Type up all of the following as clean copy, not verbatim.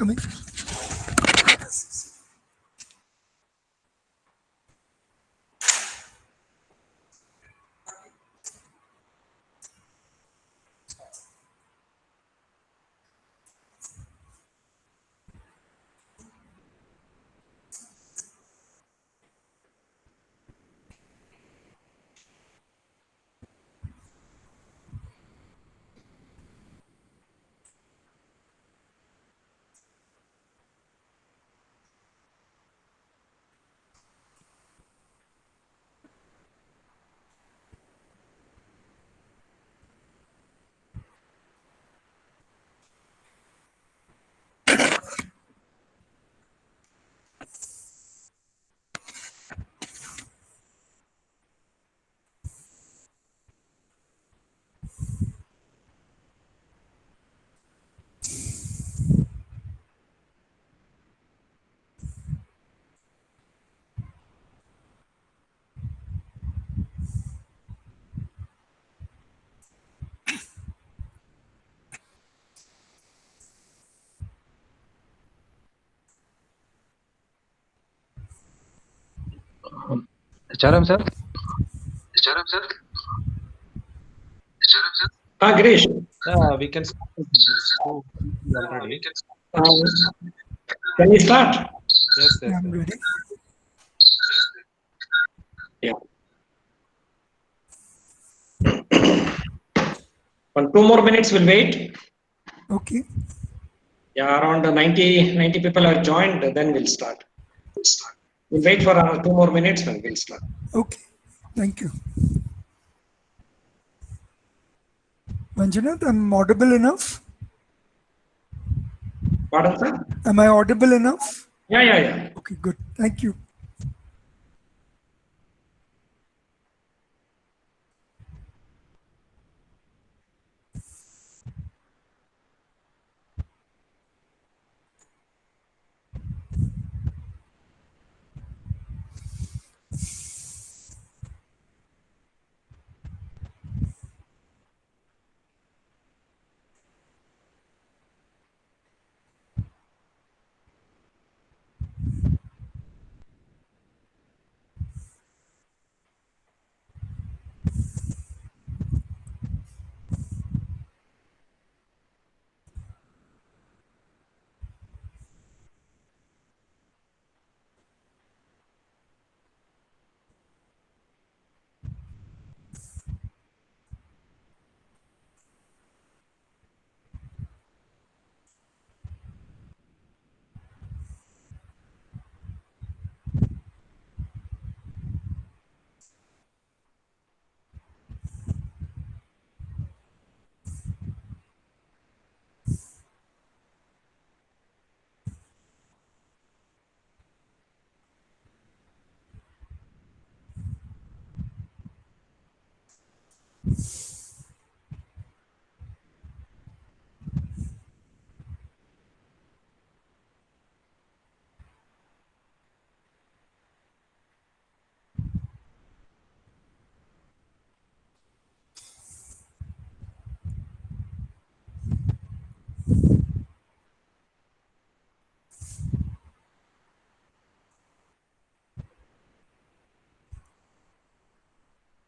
coming. HRM sir. Girish. We can start with this. So, already. Can we start? Yes, yes. I'm ready. Yeah. 2 more minutes, we'll wait. Okay. Yeah, around 90 people are joined, then we'll start. We'll wait for 2 more minutes and we'll start. Okay. Thank you. Manjunath, I'm audible enough? Pardon, sir? Am I audible enough? Yeah. Okay, good. Thank you.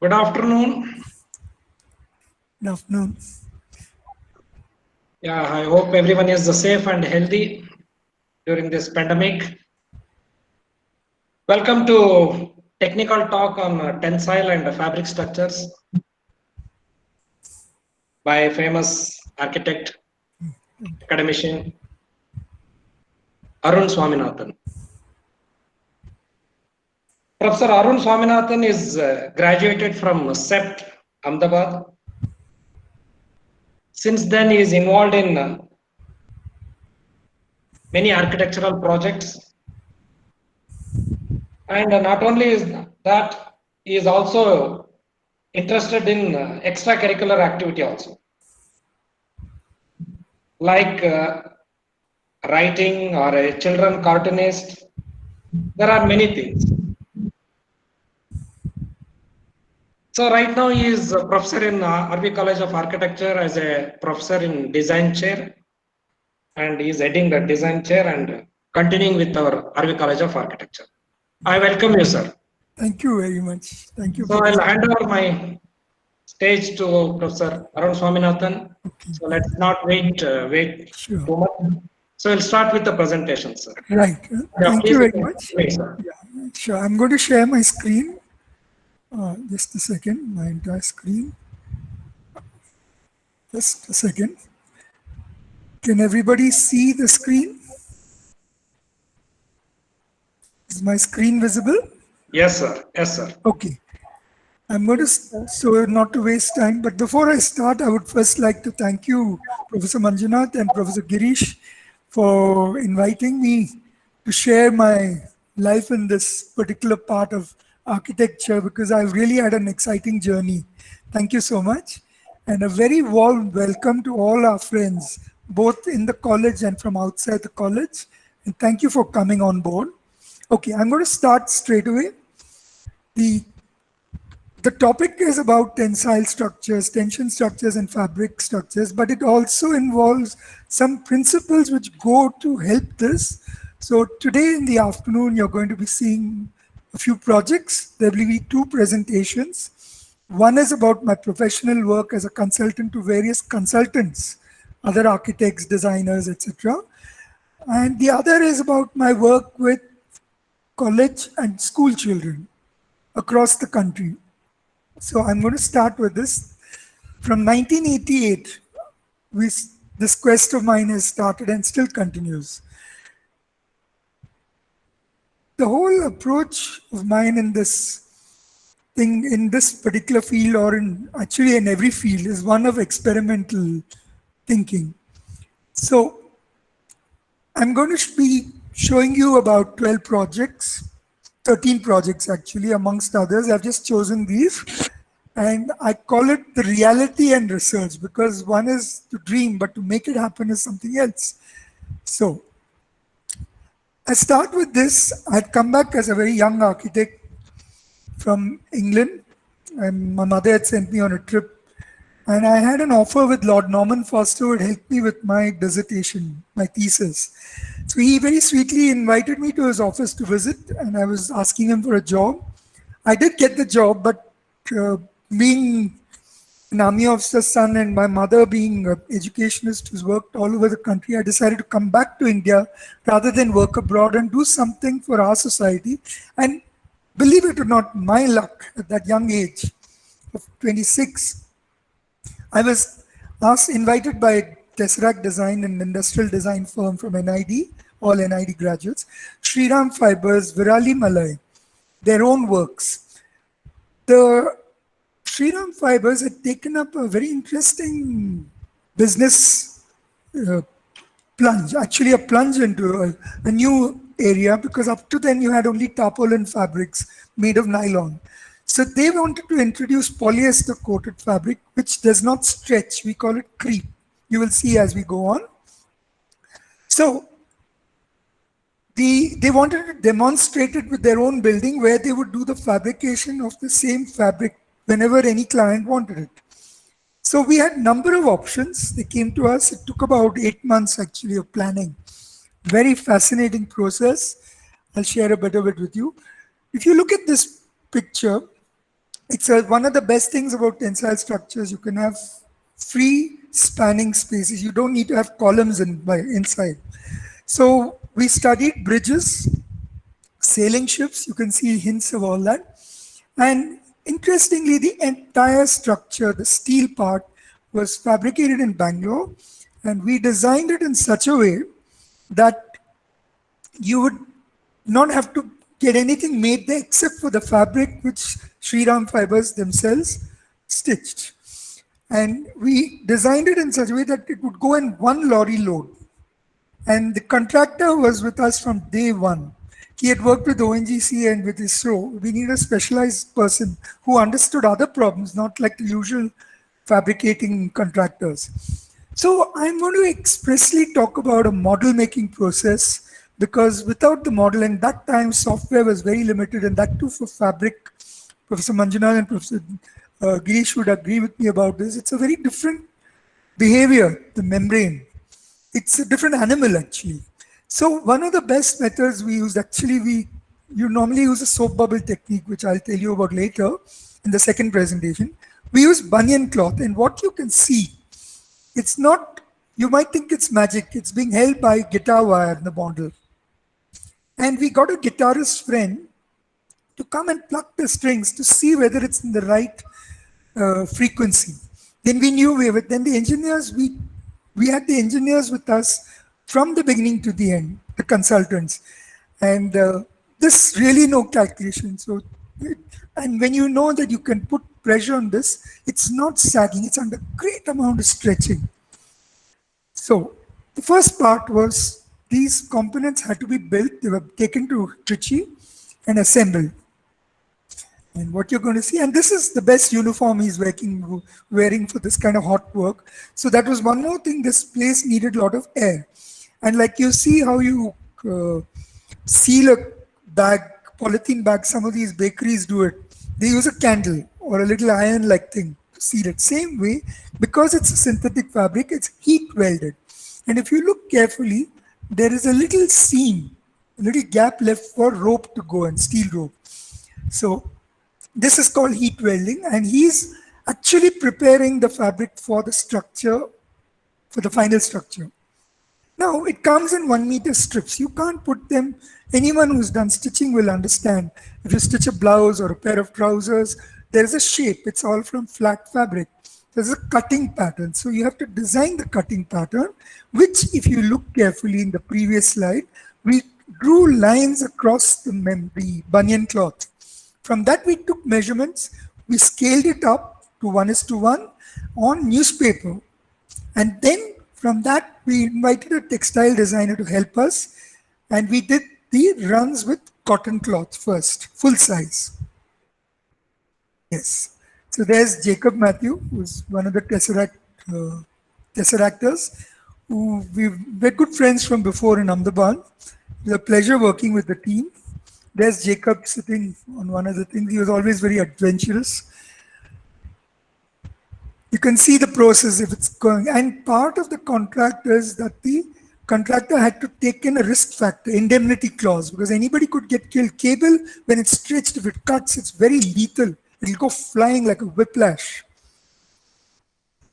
Good afternoon. Good afternoon. Yeah, I hope everyone is safe and healthy during this pandemic. Welcome to technical talk on tensile and fabric structures by famous architect, academician Arun Swaminathan. Professor Arun Swaminathan is graduated from CEPT, Ahmedabad. Since then, he is involved in many architectural projects. And not only is that, he is also interested in extracurricular activity also. Like writing or a children cartoonist. There are many things. So right now he is a professor in RV College of Architecture as a professor in design chair. and he is heading the design chair and continuing with our RV College of Architecture. I welcome you, sir. Thank you very much. Thank you, So I'll Professor. hand over my stage to Professor Arun Swaminathan. Okay, So let's not wait sure. too much. So we'll start with the presentation, sir. Right. Yeah, Thank please you very begin, much. sir. Yeah, sure. I'm going to share my screen. Just a second, my entire screen. Just a second. Can everybody see the screen? Is my screen visible? Yes, sir. Yes, sir. Okay. I'm going to, so not to waste time, but before I start, I would first like to thank you, Professor Manjunath and Professor Girish, for inviting me to share my life in this particular part of architecture because I've really had an exciting journey. Thank you so much. And a very warm welcome to all our friends, both in the college and from outside the college. And thank you for coming on board. Okay, I'm going to start straight away. The the topic is about tensile structures, tension structures, and fabric structures, but it also involves some principles which go to help this. So today in the afternoon, you're going to be seeing a few projects. There will be two presentations. One is about my professional work as a consultant to various consultants, other architects, designers, etc. And the other is about my work with college and school children across the country. So I'm going to start with this. From 1988, this quest of mine has started and still continues. The whole approach of mine in this thing, in this particular field, or in actually in every field, is one of experimental thinking. So I'm going to be showing you about 12 projects, 13 projects actually, amongst others. I've just chosen these. And I call it the reality and research because one is to dream, but to make it happen is something else. So I start with this. I'd come back as a very young architect from England, and my mother had sent me on a trip. And I had an offer with Lord Norman Foster, who would help me with my dissertation, my thesis. So he very sweetly invited me to his office to visit, and I was asking him for a job. I did get the job, but being an army officer's son and my mother being an educationist who's worked all over the country, I decided to come back to India rather than work abroad and do something for our society. And believe it or not, my luck at that young age of 26, I was invited by Tesseract Design, an industrial design firm from NID, all NID graduates, Shriram Fibers, Virali Malai, their own works. The Shriram Fibers had taken up a very interesting business plunge, actually a plunge into a new area, because up to then you had only tarpaulin fabrics made of nylon. So they wanted to introduce polyester coated fabric, which does not stretch. We call it creep. You will see as we go on. So they wanted to demonstrate it with their own building where they would do the fabrication of the same fabric whenever any client wanted it. So we had a number of options. They came to us. It took about 8 months actually of planning. Very fascinating process. I'll share a bit of it with you. If you look at this picture, it's one of the best things about tensile structures. You can have free spanning spaces. You don't need to have columns inside. So we studied bridges, sailing ships. You can see hints of all that. And interestingly, the entire structure, the steel part, was fabricated in Bangalore. And we designed it in such a way that you would not have to get anything made there except for the fabric which Shriram Fibers themselves stitched. And we designed it in such a way that it would go in one lorry load. And the contractor was with us from day one. He had worked with ONGC and with ISRO. We needed a specialized person who understood other problems, not like the usual fabricating contractors. So I'm going to expressly talk about a model making process, because without the model, and that time software was very limited, and that too for fabric. Professor Manjunath and Professor Girish would agree with me about this. It's a very different behavior, the membrane. It's a different animal actually. So one of the best methods we used, actually you normally use a soap bubble technique, which I'll tell you about later in the second presentation. We use banyan cloth, and what you can see, it's not, you might think it's magic, it's being held by guitar wire in the bundle. And we got a guitarist friend to come and pluck the strings to see whether it's in the right frequency. Then we knew then the engineers, we had the engineers with us from the beginning to the end, the consultants. And this really no calculation. So, and when you know that you can put pressure on this, it's not sagging, it's under great amount of stretching. So the first part was these components had to be built, they were taken to Trichy and assembled. And what you're going to see, and this is the best uniform he's wearing for this kind of hot work. So that was one more thing, this place needed a lot of air. And like you see how you seal a bag, polythene bag, some of these bakeries do it. They use a candle or a little iron-like thing to seal it. Same way, because it's a synthetic fabric, it's heat welded. And if you look carefully, there is a little seam, a little gap left for rope to go in, steel rope. So this is called heat welding, and he's actually preparing the fabric for the structure, for the final structure. Now it comes in 1 meter strips. You can't put them, anyone who's done stitching will understand. If you stitch a blouse or a pair of trousers, there's a shape, it's all from flat fabric. There's a cutting pattern. So you have to design the cutting pattern, which if you look carefully in the previous slide, we drew lines across the banyan cloth. From that, we took measurements, we scaled it up to 1:1 on newspaper. And then from that, we invited a textile designer to help us. And we did the runs with cotton cloth first, full size. Yes. So there's Jacob Matthew, who's one of the Tesseractors, who we're good friends from before in Ahmedabad. It was a pleasure working with the team. There's Jacob sitting on one of the things. He was always very adventurous. You can see the process if it's going. And part of the contract is that the contractor had to take in a risk factor, indemnity clause, because anybody could get killed. Cable, when it's stretched, if it cuts, it's very lethal. It'll go flying like a whiplash.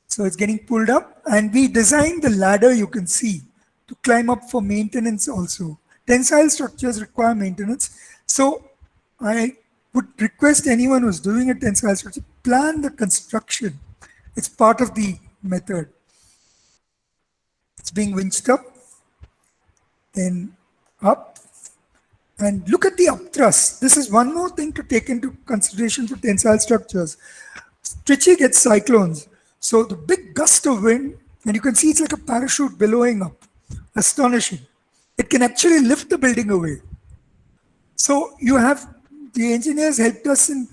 So it's getting pulled up. And we designed the ladder, you can see, to climb up for maintenance also. Tensile structures require maintenance. So I would request anyone who's doing a tensile structure, plan the construction. It's part of the method. It's being winched up, then up, and look at the upthrust. This is one more thing to take into consideration for tensile structures. Trichy gets cyclones. So the big gust of wind, and you can see it's like a parachute billowing up. Astonishing. It can actually lift the building away. So you have, the engineers helped us in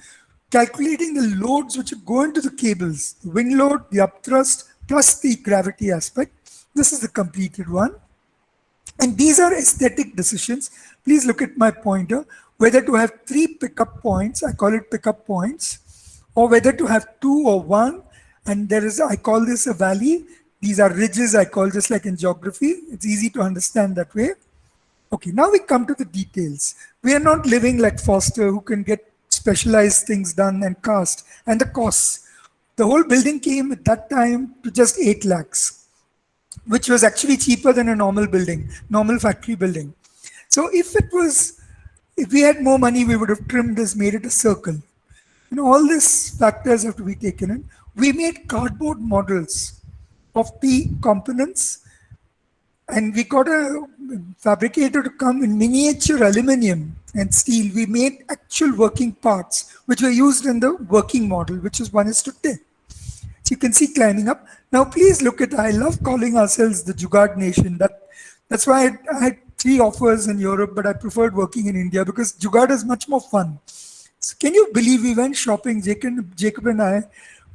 calculating the loads which go into the cables, the wing load, the upthrust, plus the gravity aspect. This is the completed one. And these are aesthetic decisions. Please look at my pointer, whether to have 3 pickup points, I call it pickup points, or whether to have 2 or 1. And there is, I call this a valley. These are ridges, I call just like in geography. It's easy to understand that way. Okay, now we come to the details. We are not living like Foster, who can get specialized things done and cast. And the costs. The whole building came at that time to just 8 lakhs, which was actually cheaper than a normal building, normal factory building. So if we had more money, we would have trimmed this, made it a circle. You know, all these factors have to be taken in. We made cardboard models of the components, and we got a fabricator to come in miniature aluminum and steel. We made actual working parts, which were used in the working model, which is 1:10. So you can see climbing up. Now, please look at, I love calling ourselves the Jugaad Nation. That's why I had 3 offers in Europe, but I preferred working in India because Jugaad is much more fun. So can you believe we went shopping, Jacob and I,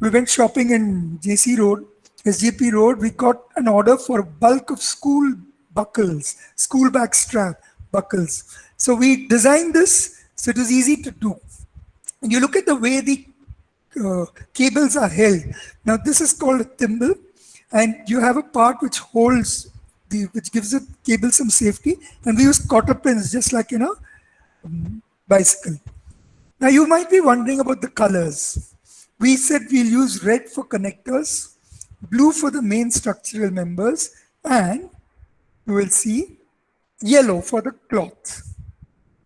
we went shopping in JC Road, SJP Road. We got an order for a bulk of school buckles, school bag strap buckles. So we designed this, so it was easy to do. And you look at the way the cables are held. Now this is called a thimble, and you have a part which holds which gives the cable some safety, and we use cotter pins just like bicycle. Now you might be wondering about the colors. We said we'll use red for connectors, blue for the main structural members, and you will see yellow for the cloth.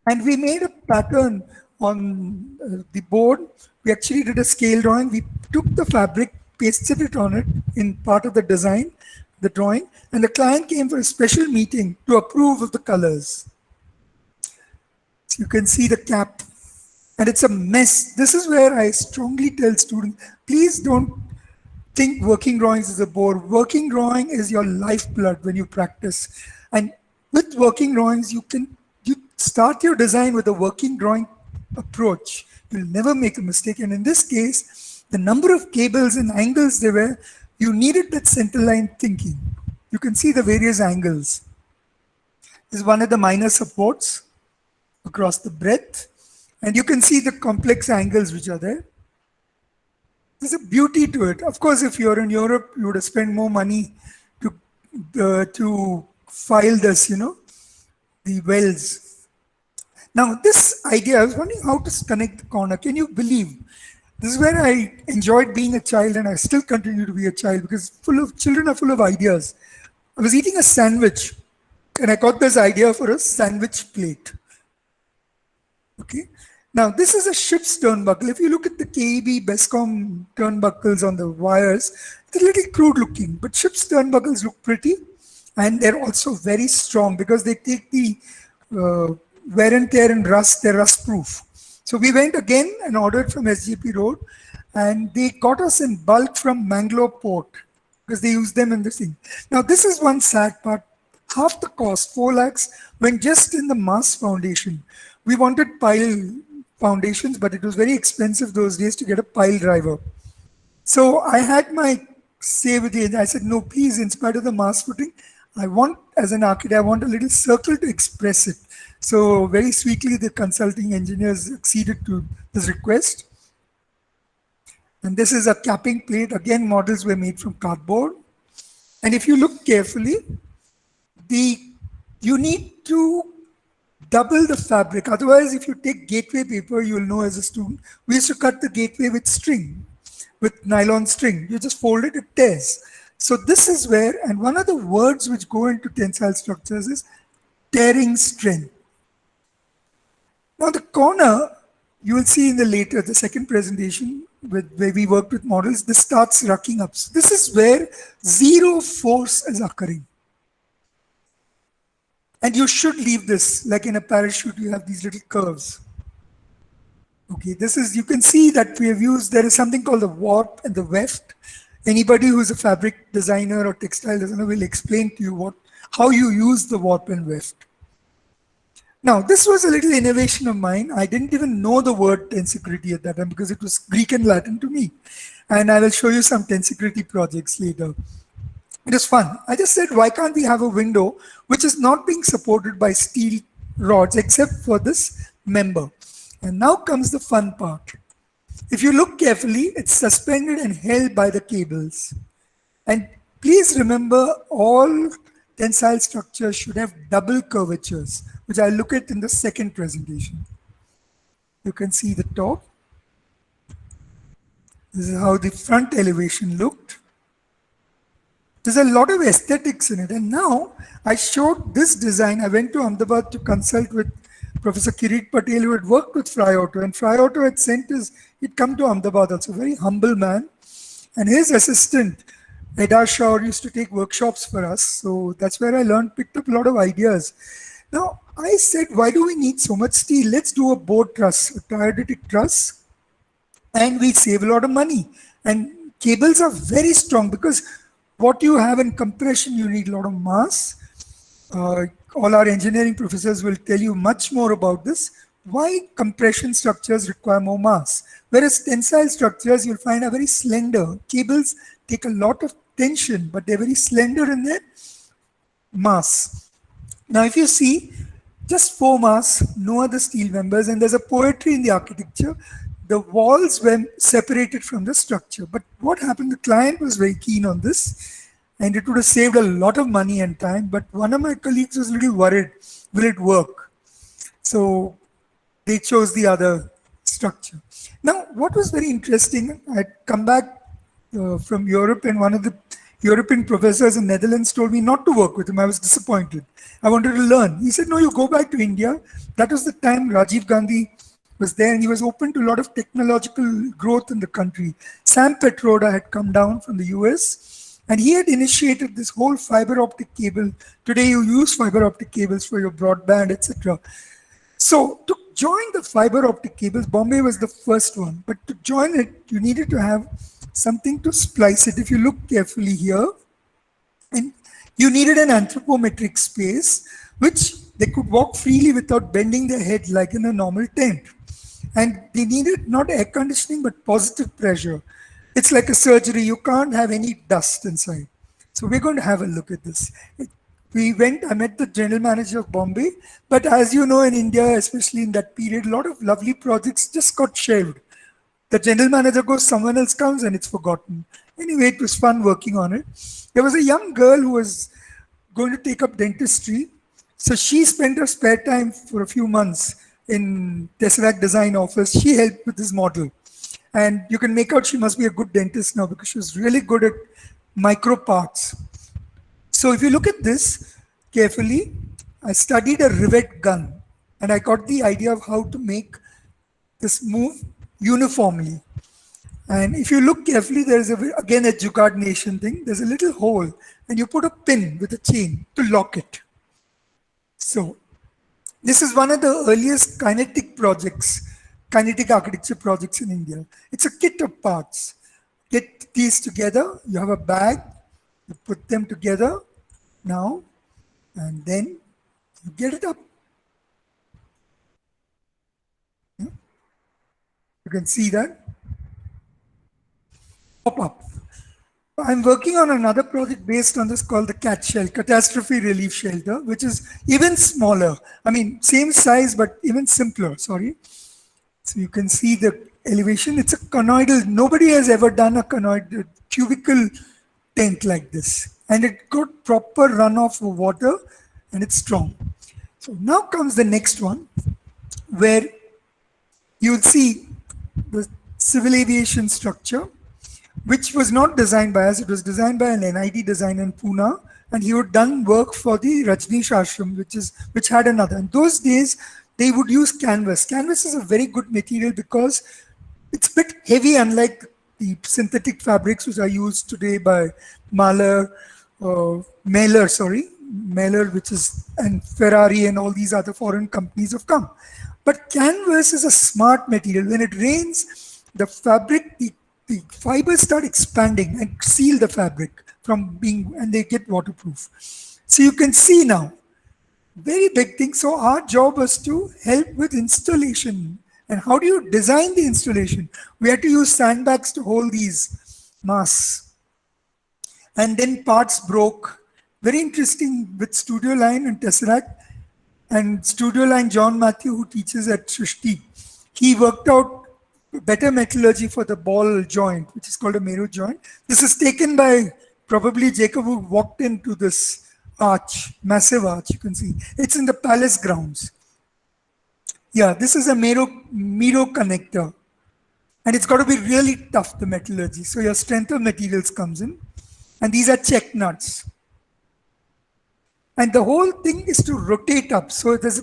And we made a pattern on the board. We actually did a scale drawing. We took the fabric, pasted it on it in part of the design, the drawing, and the client came for a special meeting to approve of the colors. So you can see the cap, and it's a mess. This is where I strongly tell students, please don't think working drawings is a bore. Working drawing is your lifeblood when you practice. And with working drawings, you start your design with a working drawing approach. You'll never make a mistake. And in this case, the number of cables and angles there were, you needed that center line thinking. You can see the various angles. This is one of the minor supports across the breadth. And you can see the complex angles which are there. There's a beauty to it. Of course, if you're in Europe, you would have spent more money to file this, the wells. Now, this idea, I was wondering how to connect the corner. Can you believe? This is where I enjoyed being a child, and I still continue to be a child because children are full of ideas. I was eating a sandwich, and I got this idea for a sandwich plate. Okay. Now, this is a ship's turnbuckle. If you look at the KEB Bescom turnbuckles on the wires, it's a little crude looking, but ship's turnbuckles look pretty, and they're also very strong because they take the wear and tear and rust, they're rust proof. So we went again and ordered from SJP Road, and they got us in bulk from Mangalore Port because they use them in this thing. Now, this is one sad part. Half the cost, 4 lakhs, went just in the mass foundation. We wanted pile foundations, but it was very expensive those days to get a pile driver. So I had my say with the, I said, no, please, in spite of the mass footing, I want, as an architect, I want a little circle to express it. So very sweetly, the consulting engineers acceded to this request. And this is a capping plate. Again, models were made from cardboard. And if you look carefully, you need to double the fabric. Otherwise, if you take gateway paper, you'll know as a student, we used to cut the gateway with string, with nylon string. You just fold it, it tears. So this is where, and one of the words which go into tensile structures is tearing strength. Now the corner, you will see in the second presentation, where we worked with models, this starts rocking up. So this is where zero force is occurring. And you should leave this, like in a parachute, you have these little curves. Okay, this is, you can see that we have used, there is something called the warp and the weft. Anybody who's a fabric designer or textile designer will explain to you how you use the warp and weft. Now, this was a little innovation of mine. I didn't even know the word tensegrity at that time because it was Greek and Latin to me. And I will show you some tensegrity projects later. It is fun. I just said, why can't we have a window which is not being supported by steel rods except for this member? And now comes the fun part. If you look carefully, it's suspended and held by the cables. And please remember, all tensile structures should have double curvatures, which I'll look at in the second presentation. You can see the top. This is how the front elevation looked. There's a lot of aesthetics in it. And now I showed this design. I went to Ahmedabad to consult with Professor Kirit Patel, who had worked with Fry Auto. And Fry Auto had he'd come to Ahmedabad also, very humble man. And his assistant, Eda Shaw, used to take workshops for us. So that's where I picked up a lot of ideas. Now, I said, why do we need so much steel? Let's do a board truss, a triaditic truss, and we save a lot of money. And cables are very strong because what you have in compression, you need a lot of mass. All our engineering professors will tell you much more about this. Why compression structures require more mass? Whereas tensile structures, you'll find are very slender. Cables take a lot of tension, but they're very slender in their mass. Now, if you see, just 4 mass, no other steel members, and there's a poetry in the architecture. The walls were separated from the structure. But what happened, the client was very keen on this, and it would have saved a lot of money and time. But one of my colleagues was a little worried, will it work? So they chose the other structure. Now, what was very interesting, I'd come back from Europe, and one of the European professors in Netherlands told me not to work with him. I was disappointed. I wanted to learn. He said, no, you go back to India. That was the time Rajiv Gandhi was there, and he was open to a lot of technological growth in the country. Sam Petroda had come down from the US, and he had initiated this whole fiber optic cable. Today you use fiber optic cables for your broadband, etc. So to join the fiber optic cables, Bombay was the first one, but to join it, you needed to have something to splice it. If you look carefully here, and you needed an anthropometric space, which they could walk freely without bending their head like in a normal tent. And they needed not air conditioning, but positive pressure. It's like a surgery. You can't have any dust inside. So we're going to have a look at this. I met the general manager of Bombay, but as you know, in India, especially in that period, a lot of lovely projects just got shelved. The general manager goes, someone else comes, and it's forgotten. Anyway, it was fun working on it. There was a young girl who was going to take up dentistry. So she spent her spare time for a few months in Tesseract Design Office. She helped with this model. And you can make out she must be a good dentist now because she was really good at micro parts. So if you look at this carefully, I studied a rivet gun, and I got the idea of how to make this move uniformly. And if you look carefully, there's again a Jugaad Nation thing. There's a little hole, and you put a pin with a chain to lock it. So this is one of the earliest kinetic architecture projects in India. It's a kit of parts. Get these together, you have a bag, you put them together now, and then you get it up. Yeah. You can see that. Pop up. I'm working on another project based on this called the CAT shell, Catastrophe Relief Shelter, which is even smaller. I mean, same size, but even simpler, sorry. So you can see the elevation. It's a conoidal. Nobody has ever done a conoidal cubical tent like this. And it got proper runoff of water, and it's strong. So now comes the next one, where you'll see the civil aviation structure, which was not designed by us. It was designed by an NIT designer in Pune, and he had done work for the Rajneesh Ashram, which had another. In those days, they would use canvas. Canvas is a very good material because it's a bit heavy, unlike the synthetic fabrics which are used today by Mahler, which is, and Ferrari and all these other foreign companies have come. But canvas is a smart material. When it rains, the fabric, the fibers start expanding and seal the fabric from being, and they get waterproof. So you can see now, very big thing. So our job was to help with installation. And how do you design the installation? We had to use sandbags to hold these masts. And then parts broke. Very interesting with Studio Line and Tesseract. And Studio Line, John Matthew, who teaches at Srishti, he worked out better metallurgy for the ball joint, which is called a Meru joint. This is taken by probably Jacob, who walked into this arch, massive arch, you can see. It's in the palace grounds. Yeah, this is a Miro connector. And it's got to be really tough, the metallurgy. So your strength of materials comes in. And these are check nuts. And the whole thing is to rotate up. So there's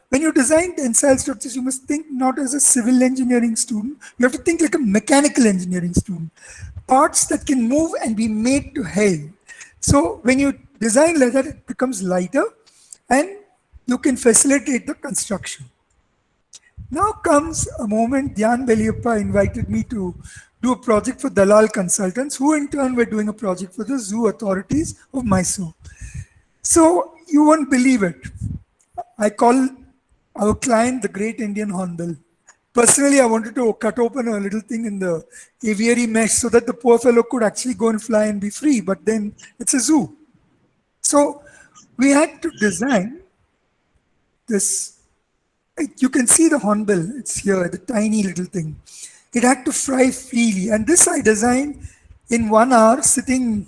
when you design tensile structures, you must think not as a civil engineering student. You have to think like a mechanical engineering student. Parts that can move and be made to held. So when you design like that, it becomes lighter and you can facilitate the construction. Now comes a moment Dhyan Beliappa invited me to do a project for Dalal Consultants, who in turn were doing a project for the zoo authorities of Mysore. So you won't believe it. I call our client the Great Indian Hornbill. Personally, I wanted to cut open a little thing in the aviary mesh so that the poor fellow could actually go and fly and be free, but then it's a zoo. So we had to design this. You can see the hornbill, it's here, the tiny little thing. It had to fly freely. And this I designed in 1 hour, sitting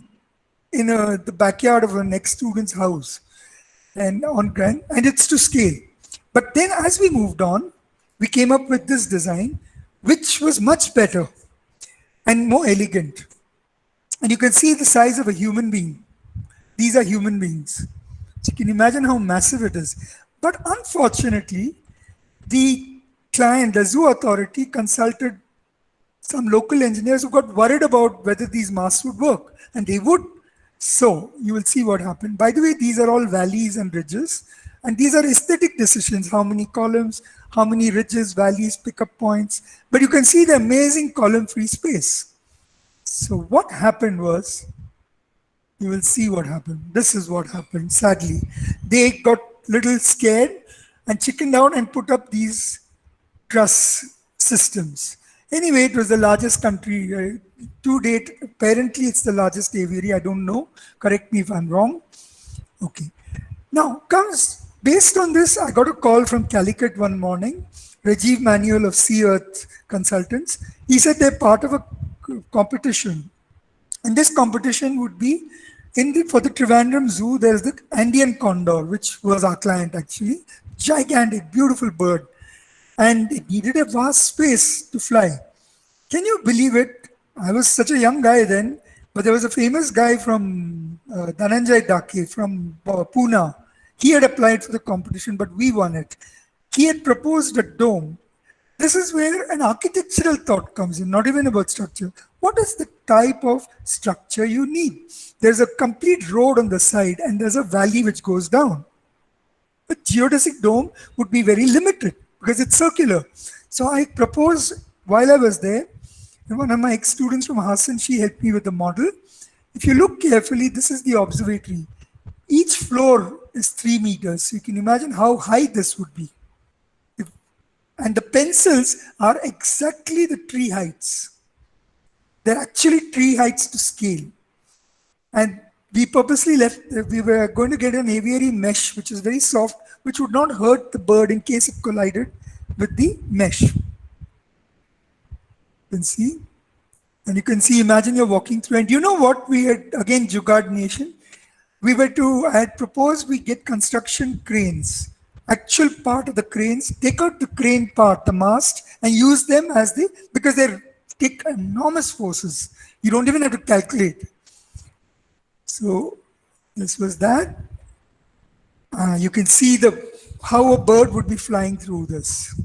in the backyard of an ex-student's house and on Grand, and it's to scale. But then as we moved on, we came up with this design, which was much better and more elegant. And you can see the size of a human being. These are human beings. So you can imagine how massive it is. But unfortunately, the client, the zoo authority, consulted some local engineers who got worried about whether these masts would work, and they would. So you will see what happened. By the way, these are all valleys and ridges, and these are aesthetic decisions: how many columns, how many ridges, valleys, pickup points. But you can see the amazing column-free space. So what happened was, you will see what happened. This is what happened, sadly. They got little scared and chickened out and put up these truss systems. Anyway, it was the largest country to date. Apparently, it's the largest aviary. I don't know. Correct me if I'm wrong. Okay. Now, based on this, I got a call from Calicut one morning. Rajiv Manuel of Sea Earth Consultants. He said they're part of a competition. And this competition would be for the Trivandrum Zoo. There's the Andean condor, which was our client actually. Gigantic, beautiful bird. And it needed a vast space to fly. Can you believe it? I was such a young guy then, but there was a famous guy from Dhananjay Dake from Pune. He had applied for the competition, but we won it. He had proposed a dome. This is where an architectural thought comes in, not even about structure. What is the type of structure you need? There's a complete road on the side and there's a valley which goes down. A geodesic dome would be very limited because it's circular. So I proposed while I was there, and one of my ex-students from Hassan, she helped me with the model. If you look carefully, this is the observatory. Each floor is 3 meters. So you can imagine how high this would be. And the pencils are exactly the tree heights. They're actually tree heights to scale. And we purposely we were going to get an aviary mesh, which is very soft, which would not hurt the bird in case it collided with the mesh. You can see. And you can see, imagine you're walking through. And you know what? We had, again, Jugaad Nation. I had proposed we get construction cranes. Actual part of the cranes, take out the crane part, the mast, and use them as because they take enormous forces. You don't even have to calculate. So this was that. You can see how a bird would be flying through this.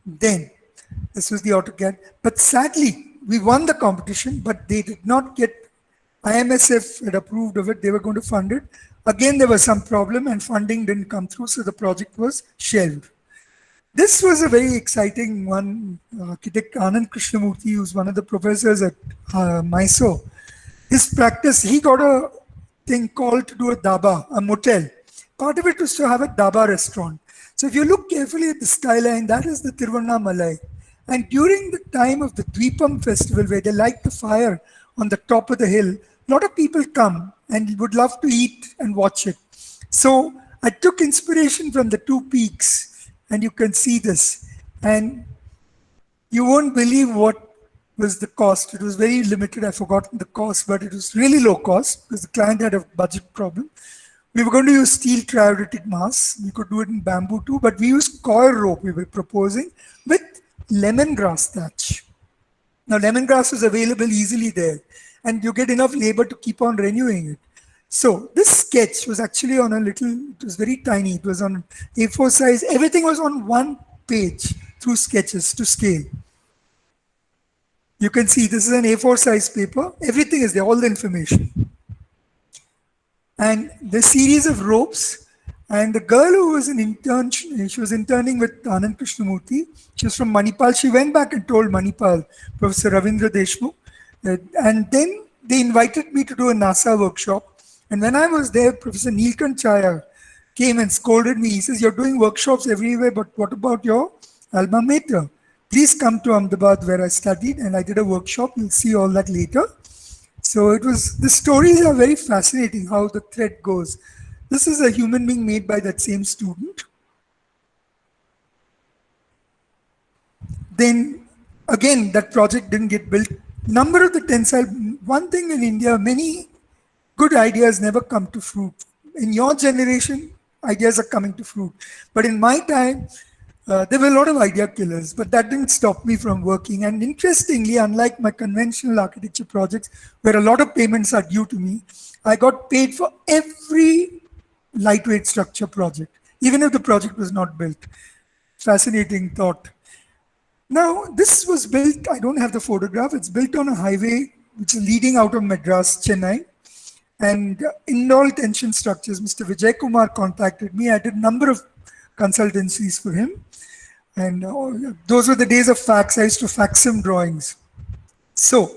Then, this was the AutoCAD. But sadly, we won the competition, but they did not get, IMSF had approved of it. They were going to fund it. Again, there was some problem and funding didn't come through, so the project was shelved. This was a very exciting one. Architect Anand Krishnamurthy, who's one of the professors at Mysore, his practice, he got a thing called to do a dhaba, a motel. Part of it was to have a dhaba restaurant. So if you look carefully at the skyline, that is the Tiruvannamalai. And during the time of the Dweepam festival, where they light the fire on the top of the hill, a lot of people come and would love to eat and watch it. So I took inspiration from the 2 peaks, and you can see this. And you won't believe what was the cost. It was very limited. I've forgotten the cost, but it was really low cost because the client had a budget problem. We were going to use steel trioditic masts. We could do it in bamboo too, but we used coir rope we were proposing with lemongrass thatch. Now, lemongrass is available easily there, and you get enough labor to keep on renewing it. So this sketch was actually on it was very tiny. It was on A4 size. Everything was on 1 page through sketches to scale. You can see this is an A4 size paper. Everything is there, all the information. And the series of ropes. And the girl who was an intern, she was interning with Anand Krishnamurthy. She was from Manipal. She went back and told Manipal, Professor Ravindra Deshmukh. And then they invited me to do a NASA workshop. And when I was there, Professor Neelkant Chaya came and scolded me. He says, you're doing workshops everywhere, but what about your alma mater? Please come to Ahmedabad where I studied, and I did a workshop. You'll see all that later. So the stories are very fascinating, how the thread goes. This is a human being made by that same student. Then again, that project didn't get built. Number of the tensile one thing in India, many good ideas never come to fruit. In your generation, ideas are coming to fruit. But in my time, there were a lot of idea killers, but that didn't stop me from working. And interestingly, unlike my conventional architecture projects, where a lot of payments are due to me, I got paid for every lightweight structure project, even if the project was not built. Fascinating thought. Now, this was built, I don't have the photograph, it's built on a highway which is leading out of Madras, Chennai. And Indol Tension Structures, Mr. Vijay Kumar contacted me. I did a number of consultancies for him. And those were the days of fax. I used to fax him drawings. So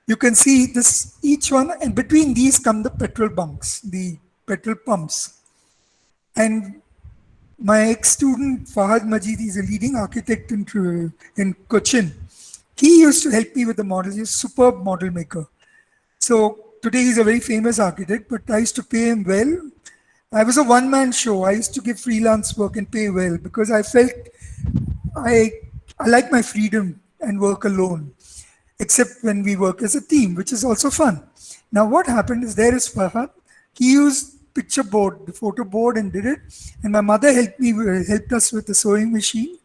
you can see this, each one, and between these come the petrol bunks, the petrol pumps. And my ex-student Fahad Majid is a leading architect in Cochin. He used to help me with the models. He's a superb model maker. So today he's a very famous architect, but I used to pay him well. I was a one-man show. I used to give freelance work and pay well because I felt I like my freedom and work alone, except when we work as a team, which is also fun. Now what happened is there is Fahad. He used picture board, the photo board, and did it. And my mother helped us with the sewing machine.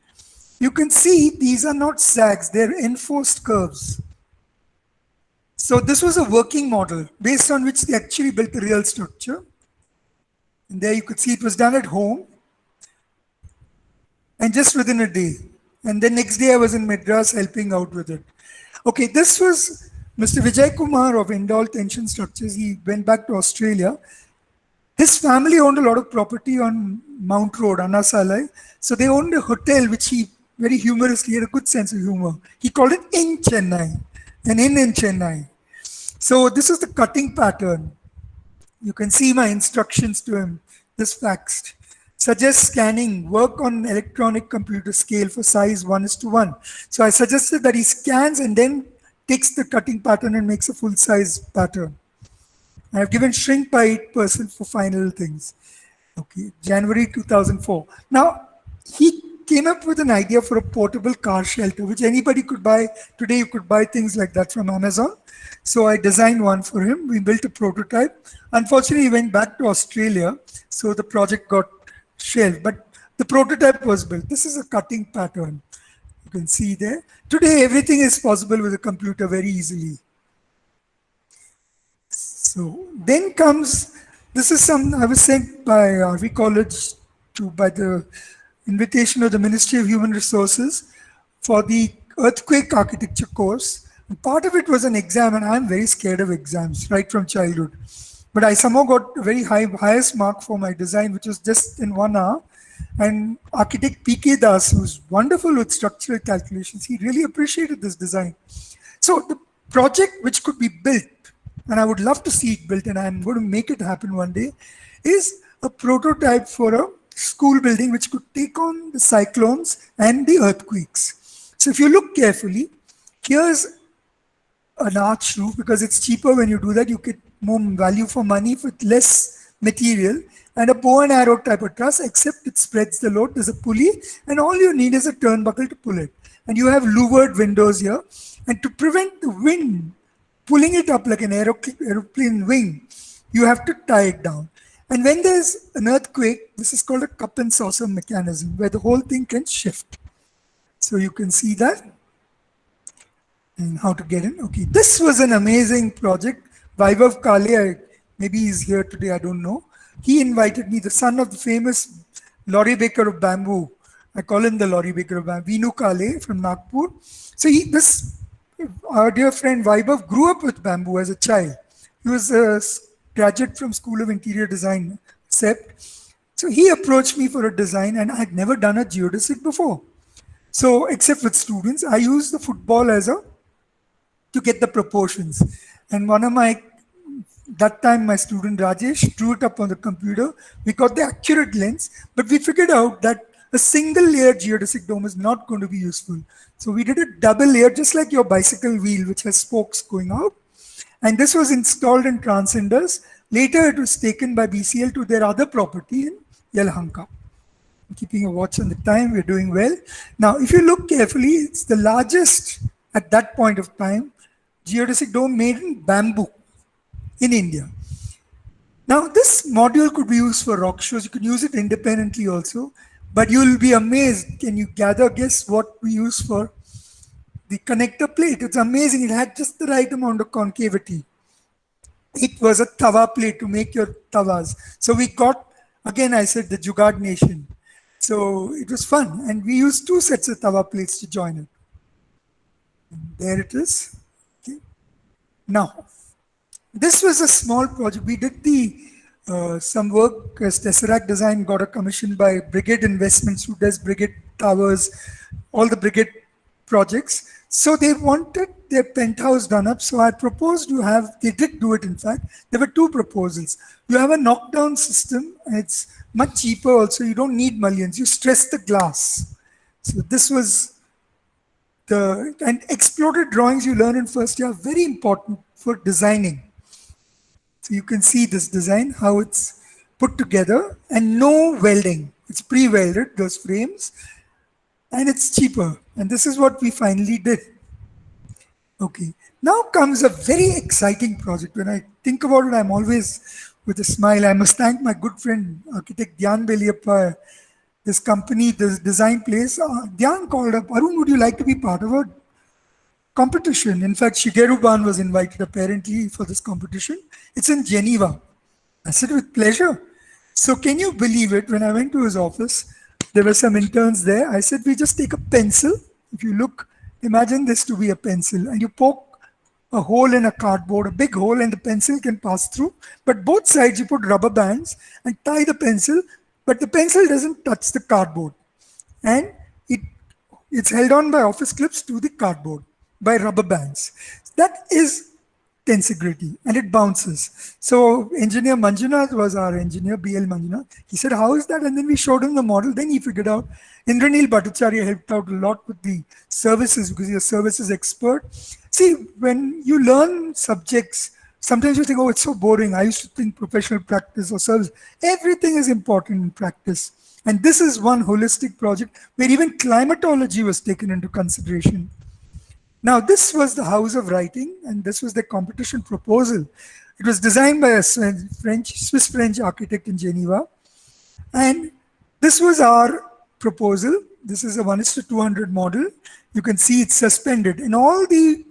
You can see these are not sags, they're enforced curves. So this was a working model based on which they actually built the real structure. And there you could see it was done at home and just within a day. And then next day I was in Madras helping out with it. Okay, this was Mr. Vijay Kumar of Indol Tension Structures. He went back to Australia. His family owned a lot of property on Mount Road, Anasalai. So they owned a hotel, which he very humorously had a good sense of humor. He called it In Chennai, an inn in Chennai. So this is the cutting pattern. You can see my instructions to him, this faxed. Suggest scanning, work on electronic computer scale for size 1:1. So I suggested that he scans and then takes the cutting pattern and makes a full size pattern. I have given shrink by 8% for final things. Okay, January 2004. Now, he came up with an idea for a portable car shelter, which anybody could buy. Today, you could buy things like that from Amazon. So I designed one for him. We built a prototype. Unfortunately, he went back to Australia, so the project got shelved. But the prototype was built. This is a cutting pattern. You can see there. Today, everything is possible with a computer very easily. So then comes, this is some, I was sent by RV College by the invitation of the Ministry of Human Resources for the earthquake architecture course. And part of it was an exam, and I'm very scared of exams right from childhood. But I somehow got a very highest mark for my design, which was just in 1 hour. And architect P.K. Das, who's wonderful with structural calculations, he really appreciated this design. So the project which could be built, and I would love to see it built, and I'm going to make it happen one day, is a prototype for a school building which could take on the cyclones and the earthquakes. So if you look carefully, here's an arch roof, because it's cheaper when you do that. You get more value for money with less material, and a bow and arrow type of truss, except it spreads the load. There's a pulley, and all you need is a turnbuckle to pull it. And you have louvered windows here, and to prevent the wind pulling it up like an aeroplane wing, you have to tie it down. And when there's an earthquake, this is called a cup and saucer mechanism, where the whole thing can shift. So you can see that and how to get in. Okay, this was an amazing project. Vaibhav Kale, maybe he's here today, I don't know. He invited me, the son of the famous lorry baker of bamboo. I call him the lorry baker of bamboo, Vinu Kale from Nagpur. So our dear friend Vaibhav grew up with bamboo as a child. He was a graduate from School of Interior Design, CEPT. So he approached me for a design, and I had never done a geodesic before. So except with students, I used the football to get the proportions. And that time my student Rajesh drew it up on the computer. We got the accurate lengths, but we figured out that a single layer geodesic dome is not going to be useful. So we did a double layer, just like your bicycle wheel, which has spokes going out. And this was installed in Transcenders. Later, it was taken by BCL to their other property in Yelahanka. Keeping a watch on the time, we're doing well. Now, if you look carefully, it's the largest at that point of time geodesic dome made in bamboo in India. Now, this module could be used for rock shows. You can use it independently also, but you'll be amazed. Can you guess what we use for the connector plate? It's amazing. It had just the right amount of concavity. It was a tawa plate to make your tawas. So we got, again, I said the Jugaad Nation. So it was fun. And we used 2 sets of tawa plates to join it. And there it is. Okay. Now, this was a small project. We did some work as Tesseract Design, got a commission by Brigade Investments, who does Brigade Towers, all the Brigade projects. So they wanted their penthouse done up. So I proposed to have, they did do it in fact. There were 2 proposals. You have a knockdown system, and it's much cheaper also. You don't need mullions. You stress the glass. So this was and exploded drawings you learn in first year are very important for designing. So you can see this design, how it's put together, and no welding. It's pre-welded, those frames, and it's cheaper. And this is what we finally did. Okay, now comes a very exciting project. When I think about it, I'm always with a smile. I must thank my good friend, architect Dhyan Beliappa, this company, this design place. Dhyan called up, Arun, would you like to be part of a competition? In fact, Shigeru Ban was invited apparently for this competition. It's in Geneva. I said, with pleasure. So can you believe it? When I went to his office, there were some interns there. I said, we just take a pencil. If you look, imagine this to be a pencil, and you poke a hole in a cardboard, a big hole, and the pencil can pass through. But both sides you put rubber bands and tie the pencil, but the pencil doesn't touch the cardboard. And it's held on by office clips to the cardboard by rubber bands. That is tensegrity, and it bounces. So engineer Manjunath was our engineer, BL Manjunath. He said, how is that? And then we showed him the model. Then he figured out. Indranil Bhattacharya helped out a lot with the services because he's a services expert. See, when you learn subjects, sometimes you think, oh, it's so boring. I used to think professional practice or service. Everything is important in practice. And this is one holistic project where even climatology was taken into consideration. Now, this was the House of Writing, and this was the competition proposal. It was designed by a Swiss-French architect in Geneva. And this was our proposal. This is a 1:200 model. You can see it's suspended. And all the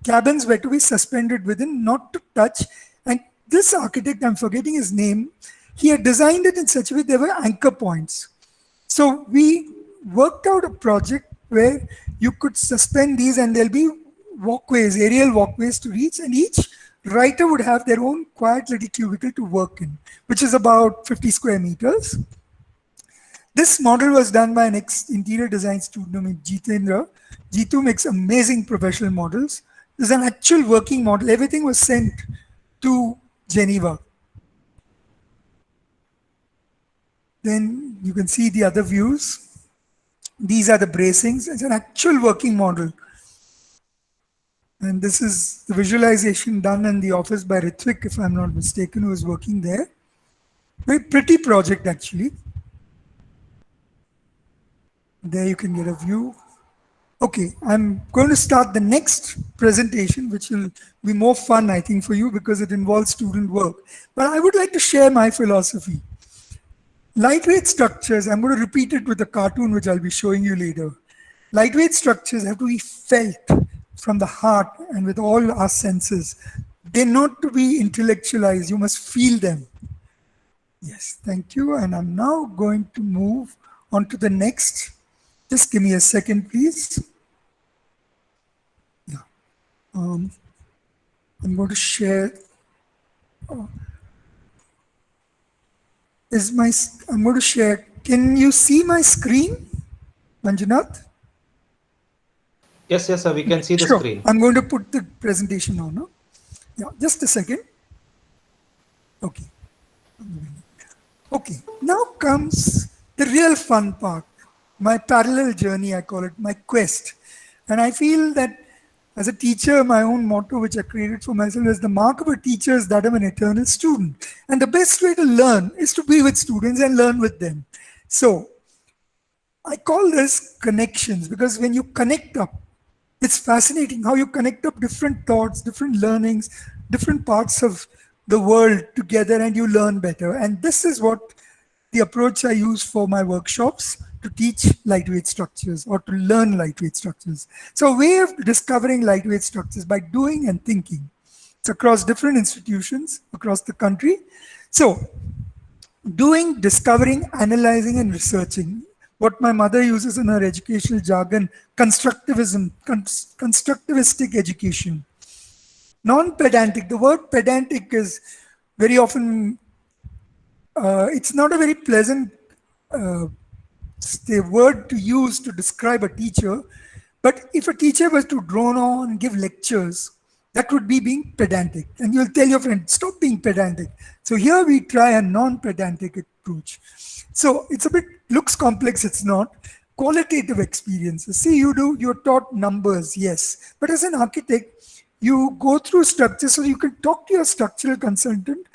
cabins were to be suspended within, not to touch. And this architect, I'm forgetting his name, he had designed it in such a way there were anchor points. So we worked out a project where you could suspend these, and there'll be walkways, aerial walkways to reach, and each writer would have their own quiet little cubicle to work in, which is about 50 square meters. This model was done by an ex-interior design student named Jitendra. Jitu makes amazing professional models. This is an actual working model. Everything was sent to Geneva. Then you can see the other views. These are the bracings. It's an actual working model. And this is the visualization done in the office by Ritvik, if I'm not mistaken, who was working there. Very pretty project, actually. There you can get a view. Okay, I'm going to start the next presentation, which will be more fun, I think, for you because it involves student work. But I would like to share my philosophy. Lightweight structures, I'm going to repeat it with a cartoon, which I'll be showing you later. Lightweight structures have to be felt from the heart and with all our senses. They're not to be intellectualized. You must feel them. Yes, thank you. And I'm now going to move on to the next. Just give me a second, please. Yeah. I'm going to share. I'm going to share. Can you see my screen, Manjunath? Yes, sir. We can see the Sure. screen. I'm going to put the presentation on. No? Yeah, just a second. Okay. Okay. Now comes the real fun part. My parallel journey, I call it, my quest. And I feel that as a teacher, my own motto, which I created for myself, is the mark of a teacher is that of an eternal student. And the best way to learn is to be with students and learn with them. So I call this connections, because when you connect up, It's fascinating how you connect up different thoughts, different learnings, different parts of the world together, and you learn better. And this is what the approach I use for my workshops to teach lightweight structures or to learn lightweight structures. So a way of discovering lightweight structures by doing and thinking. It's across different institutions across the country. So doing, discovering, analyzing, and researching. What my mother uses in her educational jargon, constructivism, constructivistic education. Non-pedantic. The word pedantic is very often, it's not a very pleasant word to use to describe a teacher. But if a teacher was to drone on and give lectures, that would be being pedantic. And you'll tell your friend, stop being pedantic. So here we try a non-pedantic approach. So it's a bit, looks complex, it's not. Qualitative experiences. See, you're taught numbers, yes. But as an architect, you go through structures so you can talk to your structural consultant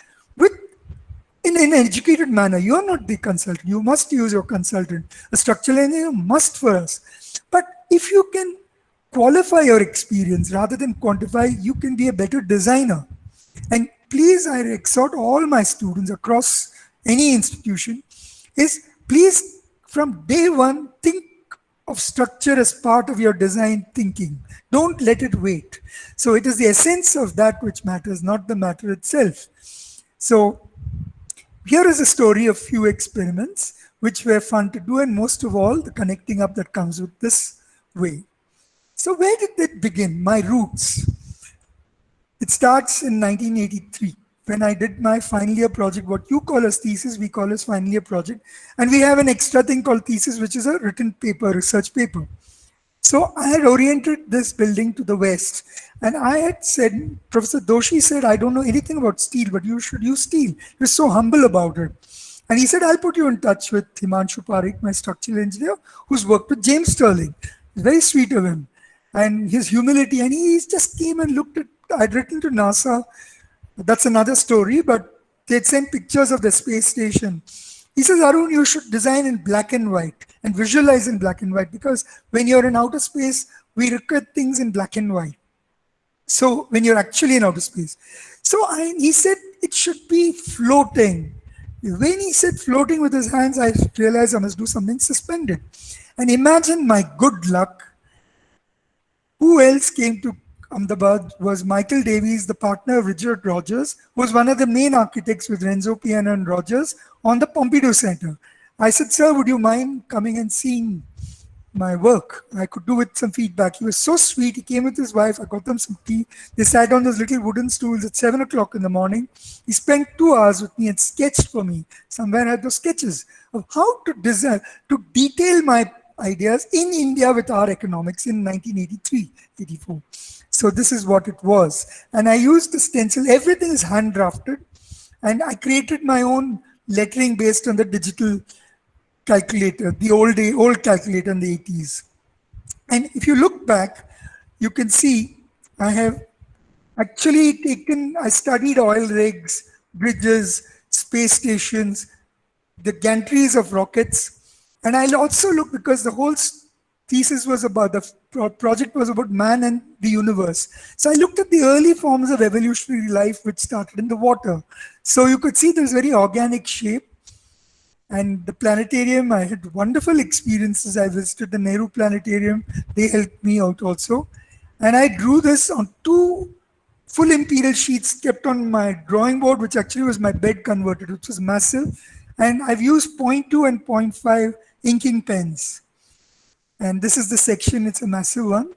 in an educated manner. You're not the consultant. You must use your consultant. A structural engineer must for us. But if you can qualify your experience rather than quantify, you can be a better designer. And please, I exhort all my students across any institution is please from day one, think of structure as part of your design thinking. Don't let it wait. So it is the essence of that which matters, not the matter itself. So here is a story of few experiments which were fun to do, and most of all, the connecting up that comes with this way. So where did it begin? My roots. It starts in 1983 when I did my final year project. What you call as thesis, we call as final year project. And we have an extra thing called thesis, which is a written paper, research paper. So I had oriented this building to the west. And I had said, Professor Doshi said, I don't know anything about steel, but you should use steel. He was so humble about it. And he said, I'll put you in touch with Himanshu Parikh, my structural engineer, who's worked with James Stirling. It's very sweet of him. And his humility, and he just came and looked at, I'd written to NASA, that's another story, but they'd sent pictures of the space station. He says, Arun, you should design in black and white and visualize in black and white, because when you're in outer space, we record things in black and white. So when you're actually in outer space. So he said, it should be floating. When he said floating with his hands, I realized I must do something suspended. And imagine my good luck. Who else came to Ahmedabad was Michael Davies, the partner of Richard Rogers, who was one of the main architects with Renzo Piano and Rogers on the Pompidou Center. I said, sir, would you mind coming and seeing my work? I could do with some feedback. He was so sweet. He came with his wife. I got them some tea. They sat on those little wooden stools at 7 o'clock in the morning. He spent 2 hours with me and sketched for me. Somewhere I had those sketches of how to design, to detail my ideas in India with our economics in 1983-84. So this is what it was. And I used the stencil. Everything is hand drafted. And I created my own lettering based on the digital calculator, the old calculator in the 80s. And if you look back, you can see I have actually I studied oil rigs, bridges, space stations, the gantries of rockets. And I'll also look, because the whole thesis was about, the project was about man and the universe. So I looked at the early forms of evolutionary life which started in the water. So you could see there's very organic shape. And the planetarium, I had wonderful experiences. I visited the Nehru Planetarium. They helped me out also. And I drew this on 2 full imperial sheets kept on my drawing board, which actually was my bed converted, which was massive. And I've used 0.2 and 0.5 inking pens. And this is the section, it's a massive one.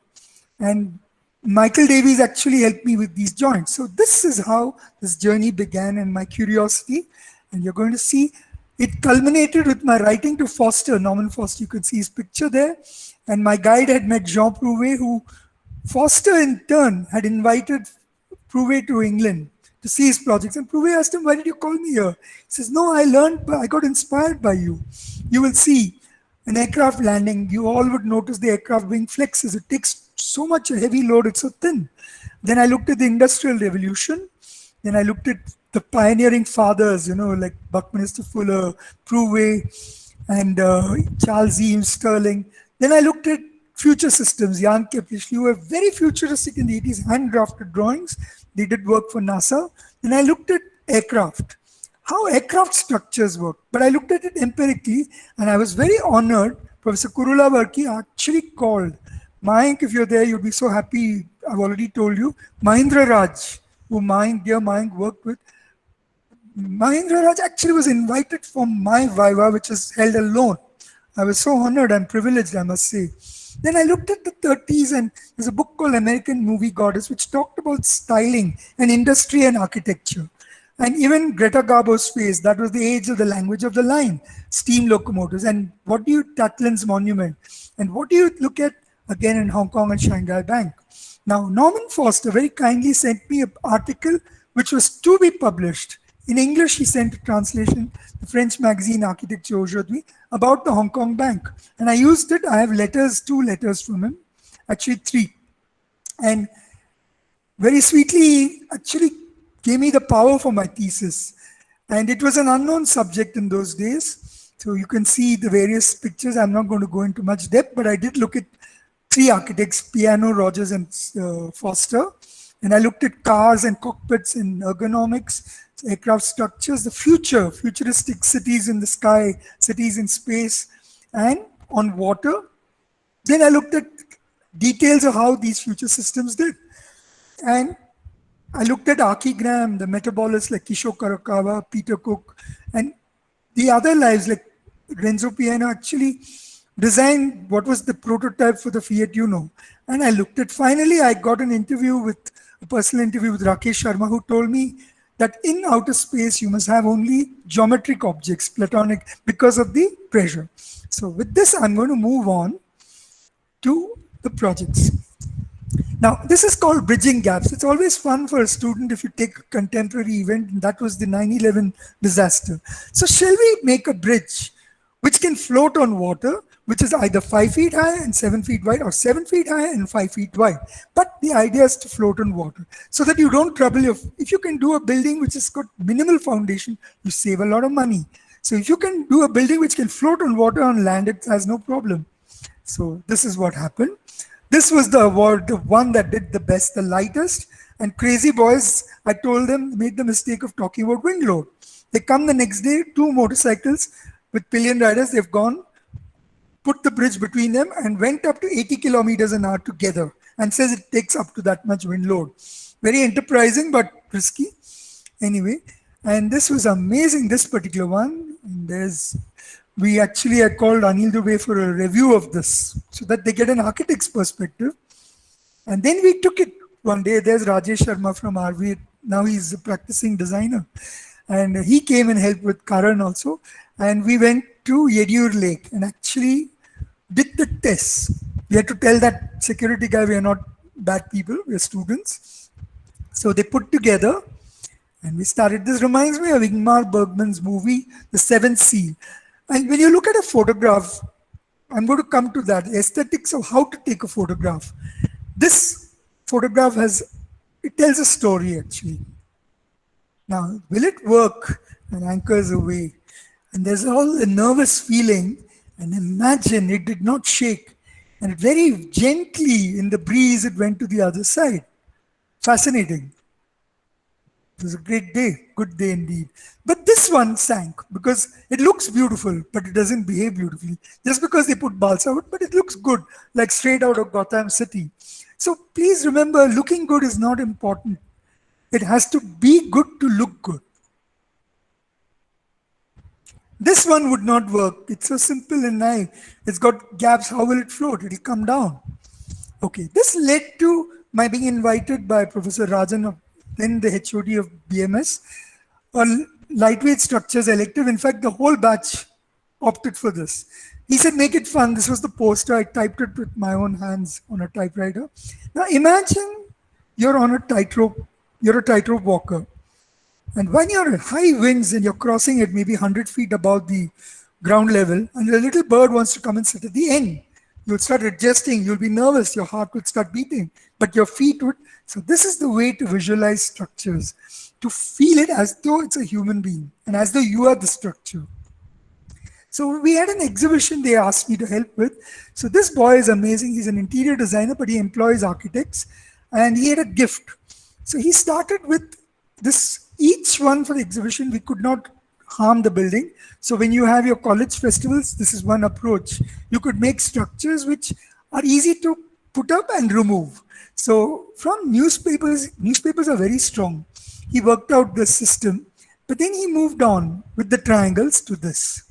And Michael Davies actually helped me with these joints. So this is how this journey began and my curiosity. And you're going to see it culminated with my writing to Foster, Norman Foster. You can see his picture there. And my guide had met Jean Prouvé, who Foster in turn had invited Prouvé to England to see his projects. And Prouvé asked him, why did you call me here? He says, no, I got inspired by you. You will see an aircraft landing, you all would notice the aircraft wing flexes. It takes so much a heavy load, it's so thin. Then I looked at the Industrial Revolution. Then I looked at the pioneering fathers, like Buckminster Fuller, Prouvé, and Charles Eames, Stirling. Then I looked at future systems. Jan Kepler, who were very futuristic in the 80s, hand-drafted drawings. They did work for NASA. And I looked at aircraft, how aircraft structures work. But I looked at it empirically, and I was very honored. Professor Kurula Varki actually called Mayank. If you're there, you'll be so happy. I've already told you. Mahindra Raj, who dear Mayank worked with. Mahindra Raj actually was invited for my Viva, which is held alone. I was so honored and privileged, I must say. Then I looked at the 30s, and there's a book called American Movie Goddess, which talked about styling and industry and architecture. And even Greta Garbo's face, that was the age of the language of the line, steam locomotives. And what do you, Tatlin's monument? And what do you look at again in Hong Kong and Shanghai Bank? Now, Norman Foster very kindly sent me an article which was to be published. In English, he sent a translation, the French magazine Architecture Aujourd'hui, about the Hong Kong Bank. And I used it. I have letters, 2 letters from him, actually 3. And very sweetly, he actually gave me the power for my thesis. And it was an unknown subject in those days. So you can see the various pictures. I'm not going to go into much depth, but I did look at 3 architects, Piano, Rogers, and Foster. And I looked at cars and cockpits and ergonomics, aircraft structures, the future, futuristic cities in the sky, cities in space, and on water. Then I looked at details of how these future systems did. And I looked at Archigram, the metabolists like Kishore Kurokawa, Peter Cook, and the other lives like Renzo Piano actually designed what was the prototype for the Fiat Uno. And I looked at, finally, I got an interview with, a personal interview with Rakesh Sharma, who told me that in outer space, you must have only geometric objects, platonic, because of the pressure. So with this, I'm going to move on to the projects. Now, this is called bridging gaps. It's always fun for a student if you take a contemporary event, and that was the 9/11 disaster. So shall we make a bridge which can float on water, which is either 5 feet high and 7 feet wide, or 7 feet high and 5 feet wide. But the idea is to float on water so that you don't trouble your, if you can do a building which has got minimal foundation, you save a lot of money. So if you can do a building which can float on water on land, it has no problem. So this is what happened. This was the award, the one that did the best, the lightest. And crazy boys, I told them, made the mistake of talking about wind load. They come the next day, 2 motorcycles with pillion riders, they've gone, put the bridge between them and went up to 80 kilometers an hour together, and says it takes up to that much wind load. Very enterprising, but risky. Anyway, and this was amazing, this particular one. And we actually had called Anil Dubey for a review of this so that they get an architect's perspective. And then we took it one day. There's Rajesh Sharma from RV. Now he's a practicing designer. And he came and helped with Karan also. And we went to Yedur Lake and actually did the tests. We had to tell that security guy we are not bad people, we are students. So they put together and we started. This reminds me of Ingmar Bergman's movie, The Seventh Seal. And when you look at a photograph, I'm going to come to that, aesthetics of how to take a photograph. This photograph it tells a story actually. Now, will it work? And anchors away. And there's all a nervous feeling. And imagine it did not shake. And very gently in the breeze, it went to the other side. Fascinating. It was a great day, good day indeed. But this one sank because it looks beautiful, but it doesn't behave beautifully. Just because they put balsa wood, but it looks good, like straight out of Gotham City. So please remember, looking good is not important. It has to be good to look good. This one would not work. It's so simple and nice. It's got gaps. How will it float? It will come down. Okay, this led to my being invited by Professor Rajan, then the HOD of BMS, on lightweight structures elective. In fact, the whole batch opted for this. He said, make it fun. This was the poster. I typed it with my own hands on a typewriter. Now imagine you're on a tightrope. You're a tightrope walker. And when you're at high winds and you're crossing at maybe 100 feet above the ground level, and a little bird wants to come and sit at the end, you'll start adjusting, you'll be nervous, your heart would start beating, but your feet would. So this is the way to visualize structures, to feel it as though it's a human being and as though you are the structure. So we had an exhibition they asked me to help with. So this boy is amazing. He's an interior designer, but he employs architects, and he had a gift. So he started with this, each one for the exhibition. We could not harm the building. So when you have your college festivals, this is one approach. You could make structures which are easy to put up and remove. So from newspapers are very strong. He worked out this system, but then he moved on with the triangles to this.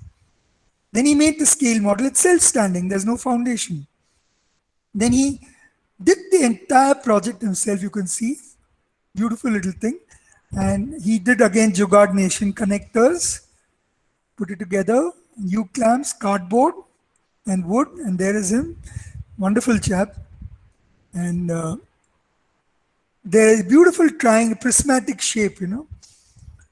Then he made the scale model. It's self-standing. There's no foundation. Then he did the entire project himself. You can see, beautiful little thing. And he did again Jugaad Nation connectors, put it together, U-clamps, cardboard, and wood. And there is him, wonderful chap. And there is beautiful triangle, prismatic shape, you know.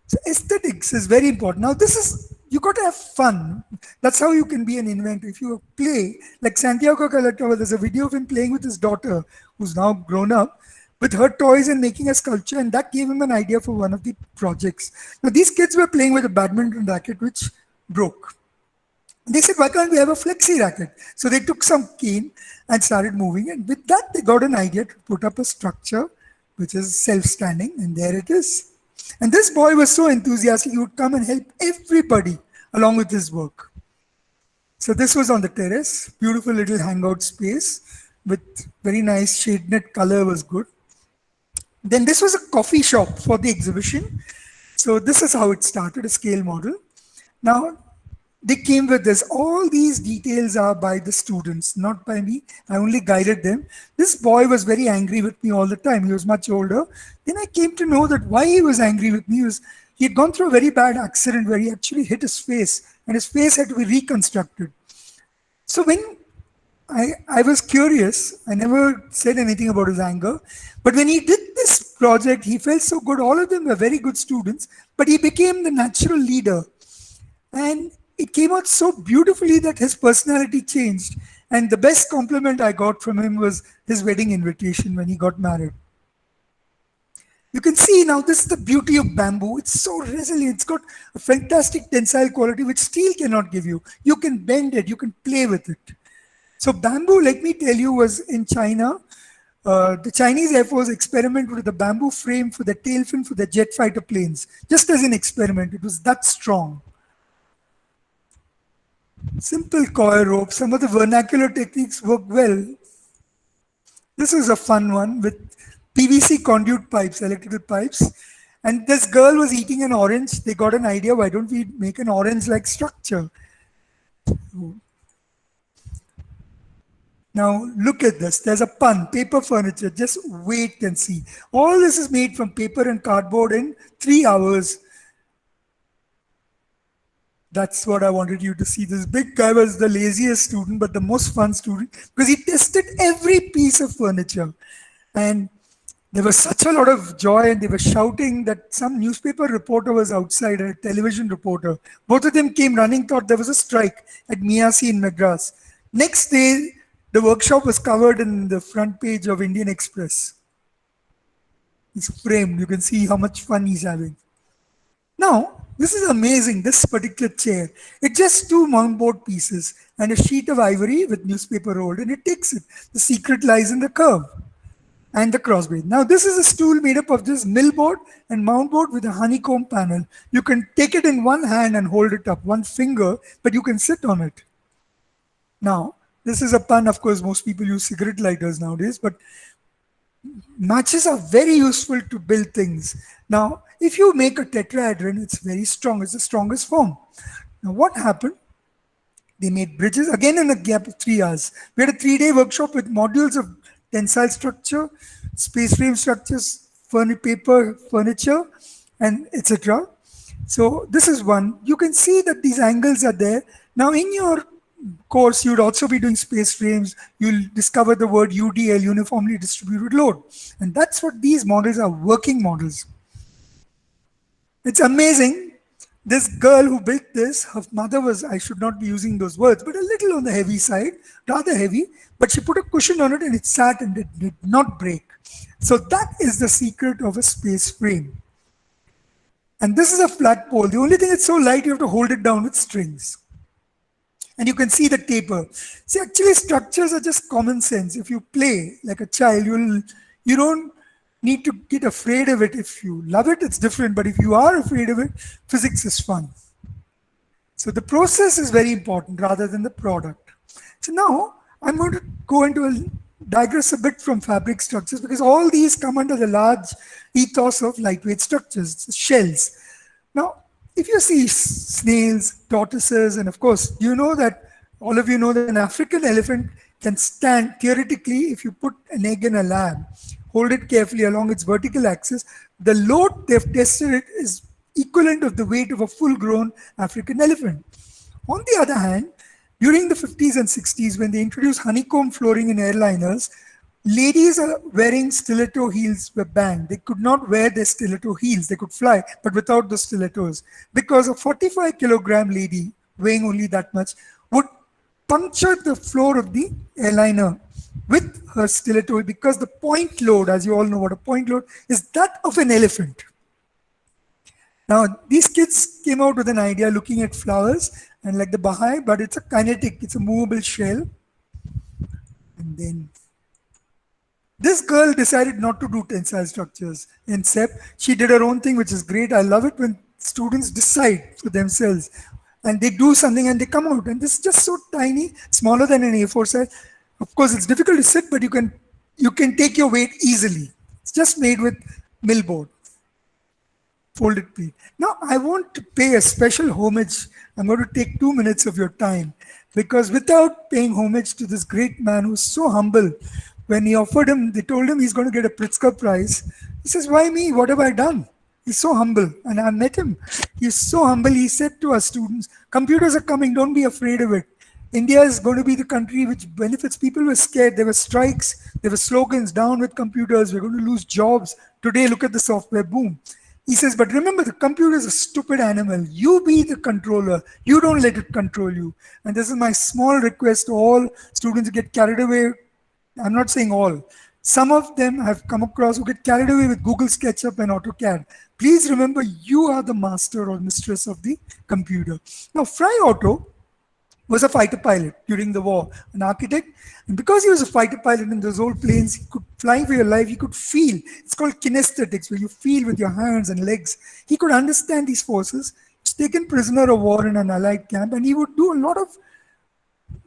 So aesthetics is very important. Now this is, you got to have fun. That's how you can be an inventor. If you play, like Santiago Calatrava, there's a video of him playing with his daughter, who's now grown up, with her toys and making a sculpture, and that gave him an idea for one of the projects. Now these kids were playing with a badminton racket which broke. They said, why can't we have a flexi racket? So they took some cane and started moving, and with that they got an idea to put up a structure which is self-standing, and there it is. And this boy was so enthusiastic, he would come and help everybody along with his work. So this was on the terrace, beautiful little hangout space with very nice shade net, color was good. Then this was a coffee shop for the exhibition. So this is how it started, a scale model. Now they came with this. All these details are by the students, not by me. I only guided them. This boy was very angry with me all the time. He was much older. Then I came to know that why he was angry with me was he had gone through a very bad accident where he actually hit his face, and his face had to be reconstructed. So when I was curious, I never said anything about his anger. But when he did this project, he felt so good. All of them were very good students, but he became the natural leader. And it came out so beautifully that his personality changed. And the best compliment I got from him was his wedding invitation when he got married. You can see now, this is the beauty of bamboo. It's so resilient. It's got a fantastic tensile quality which steel cannot give you. You can bend it, you can play with it. So bamboo, let me tell you, was in China. The Chinese Air Force experimented with the bamboo frame for the tail fin for the jet fighter planes. Just as an experiment, it was that strong. Simple coir rope. Some of the vernacular techniques work well. This is a fun one with PVC conduit pipes, electrical pipes. And this girl was eating an orange. They got an idea, why don't we make an orange-like structure? Now look at this. There's a pun, paper furniture. Just wait and see. All this is made from paper and cardboard in 3 hours. That's what I wanted you to see. This big guy was the laziest student, but the most fun student, because he tested every piece of furniture. And there was such a lot of joy, and they were shouting that some newspaper reporter was outside, a television reporter. Both of them came running, thought there was a strike at Miyasi in Madras. Next day, the workshop was covered in the front page of Indian Express. It's framed. You can see how much fun he's having. Now, this is amazing, this particular chair. It's just 2 mount board pieces and a sheet of ivory with newspaper rolled, and it takes it. The secret lies in the curve and the crossbraid. Now, this is a stool made up of this mill board and mount board with a honeycomb panel. You can take it in one hand and hold it up, one finger, but you can sit on it. Now, this is a pun. Of course, most people use cigarette lighters nowadays, but matches are very useful to build things. Now, if you make a tetrahedron, it's very strong. It's the strongest form. Now, what happened? They made bridges, again in a gap of 3 hours. We had a 3-day workshop with modules of tensile structure, space frame structures, paper, furniture, and etc. So this is one. You can see that these angles are there. Now, in your course, you'd also be doing space frames. You'll discover the word UDL, uniformly distributed load. And that's what these models are, working models. It's amazing. This girl who built this, her mother was, I should not be using those words, but a little on the heavy side, rather heavy, but she put a cushion on it and it sat and it did not break. So that is the secret of a space frame. And this is a flat pole. The only thing that's so light, you have to hold it down with strings. And you can see the taper. See, actually structures are just common sense. If you play like a child, you don't need to get afraid of it. If you love it, it's different. But if you are afraid of it, physics is fun. So the process is very important rather than the product. So now I'm going to go into digress a bit from fabric structures, because all these come under the large ethos of lightweight structures, shells. Now, if you see snails, tortoises, and of course, you know that all of you know that an African elephant can stand theoretically if you put an egg in a lab, hold it carefully along its vertical axis. The load they've tested it is equivalent of the weight of a full-grown African elephant. On the other hand, during the 50s and 60s, when they introduced honeycomb flooring in airliners, ladies are wearing stiletto heels were banned. They could not wear their stiletto heels. They could fly, but without the stilettos, because a 45-kilogram lady weighing only that much would puncture the floor of the airliner with her stiletto, because the point load, as you all know what a point load is, that of an elephant. Now, these kids came out with an idea looking at flowers and like the Baha'i, but it's a kinetic, it's a movable shell. And then this girl decided not to do tensile structures in SEP. She did her own thing, which is great. I love it when students decide for themselves and they do something and they come out. And this is just so tiny, smaller than an A4 size. Of course, it's difficult to sit, but you can take your weight easily. It's just made with millboard. Folded plate. Now, I want to pay a special homage. I'm going to take 2 minutes of your time, because without paying homage to this great man who's so humble, when he offered him, they told him he's going to get a Pritzker Prize. He says, why me? What have I done? He's so humble. And I met him. He's so humble. He said to our students, computers are coming. Don't be afraid of it. India is going to be the country which benefits. People were scared. There were strikes. There were slogans, down with computers. We're going to lose jobs. Today, look at the software boom. He says, but remember, the computer is a stupid animal. You be the controller. You don't let it control you. And this is my small request to all students who get carried away. I'm not saying all. Some of them have come across who get carried away with Google SketchUp and AutoCAD. Please remember, you are the master or mistress of the computer. Now, Fry Otto was a fighter pilot during the war, an architect. And because he was a fighter pilot in those old planes, he could fly for your life, he could feel. It's called kinesthetics, where you feel with your hands and legs. He could understand these forces. He was taken prisoner of war in an Allied camp, and he would do a lot of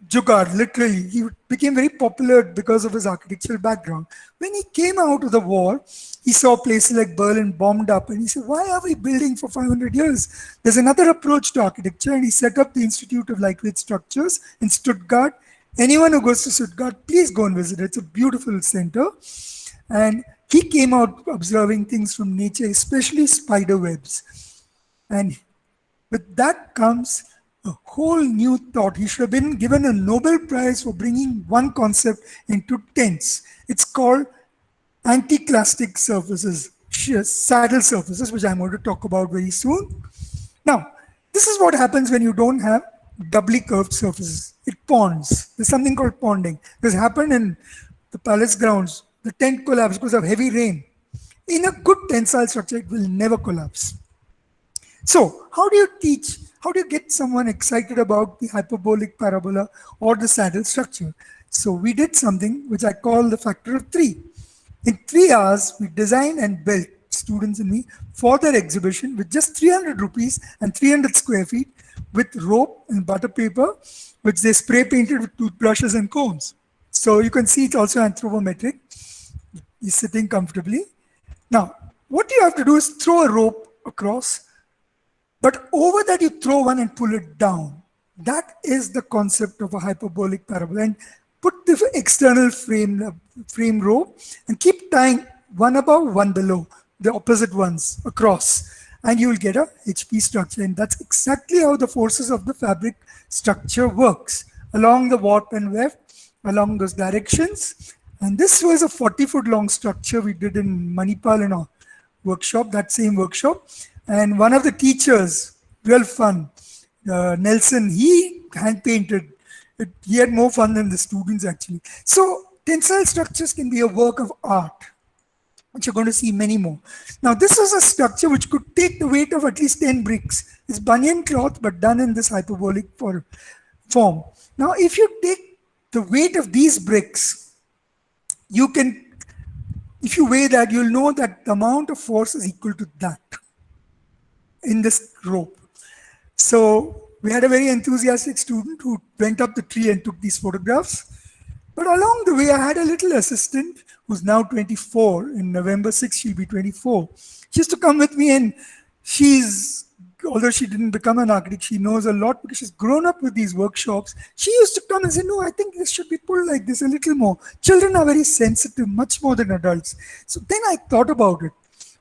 jugaad, literally. He became very popular because of his architectural background. When he came out of the war, he saw places like Berlin bombed up, and he said, why are we building for 500 years? There's another approach to architecture, and he set up the Institute of Lightweight Structures in Stuttgart. Anyone who goes to Stuttgart, please go and visit it. It's a beautiful center. And he came out observing things from nature, especially spider webs. And with that comes a whole new thought. He should have been given a Nobel Prize for bringing one concept into tents. It's called anti-clastic surfaces, saddle surfaces, which I'm going to talk about very soon. Now, this is what happens when you don't have doubly curved surfaces. It ponds. There's something called ponding. This happened in the palace grounds. The tent collapsed because of heavy rain. In a good tensile structure, it will never collapse. So, how do you teach? How do you get someone excited about the hyperbolic parabola or the saddle structure? So, we did something which I call the factor of 3. In 3 hours, we designed and built, students and me, for their exhibition with just 300 rupees and 300 square feet with rope and butter paper, which they spray painted with toothbrushes and combs. So you can see it's also anthropometric. He's sitting comfortably. Now, what you have to do is throw a rope across, but over that you throw one and pull it down. That is the concept of a hyperbolic parabola. And put the external frame rope and keep tying one above, one below, the opposite ones across, and you will get a HP structure. And that's exactly how the forces of the fabric structure works, along the warp and weft, along those directions. And this was a 40-foot long structure we did in Manipal in a workshop, that same workshop. And one of the teachers, real fun, Nelson, he hand painted. He had more fun than the students actually. So tensile structures can be a work of art, which you're going to see many more. Now, this is a structure which could take the weight of at least 10 bricks. It's banyan cloth, but done in this hyperbolic form. form. Now, if you take the weight of these bricks, you can, if you weigh that, you'll know that the amount of force is equal to that in this rope. So we had a very enthusiastic student who went up the tree and took these photographs. But along the way, I had a little assistant who's now 24. In November 6th, she'll be 24. She used to come with me, and although she didn't become an architect, she knows a lot because she's grown up with these workshops. She used to come and say, no, I think this should be pulled like this a little more. Children are very sensitive, much more than adults. So then I thought about it.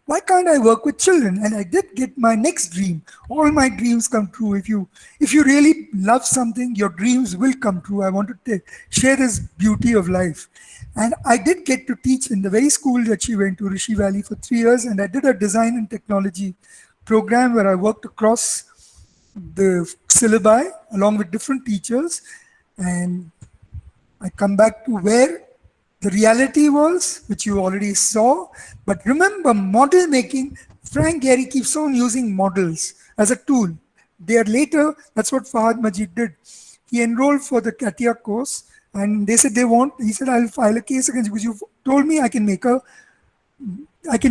Why can't I work with children? And I did get my next dream. All my dreams come true. If you really love something, your dreams will come true. I want to share this beauty of life. And I did get to teach in the very school that she went to, Rishi Valley, for 3 years. And I did a design and technology program where I worked across the syllabi along with different teachers. And I come back to where the reality was, which you already saw. But remember, model making, Frank Gehry keeps on using models as a tool. Later, that's what Fahad Majid did. He enrolled for the CATIA course, and they said he said, I'll file a case against you because you've told me I can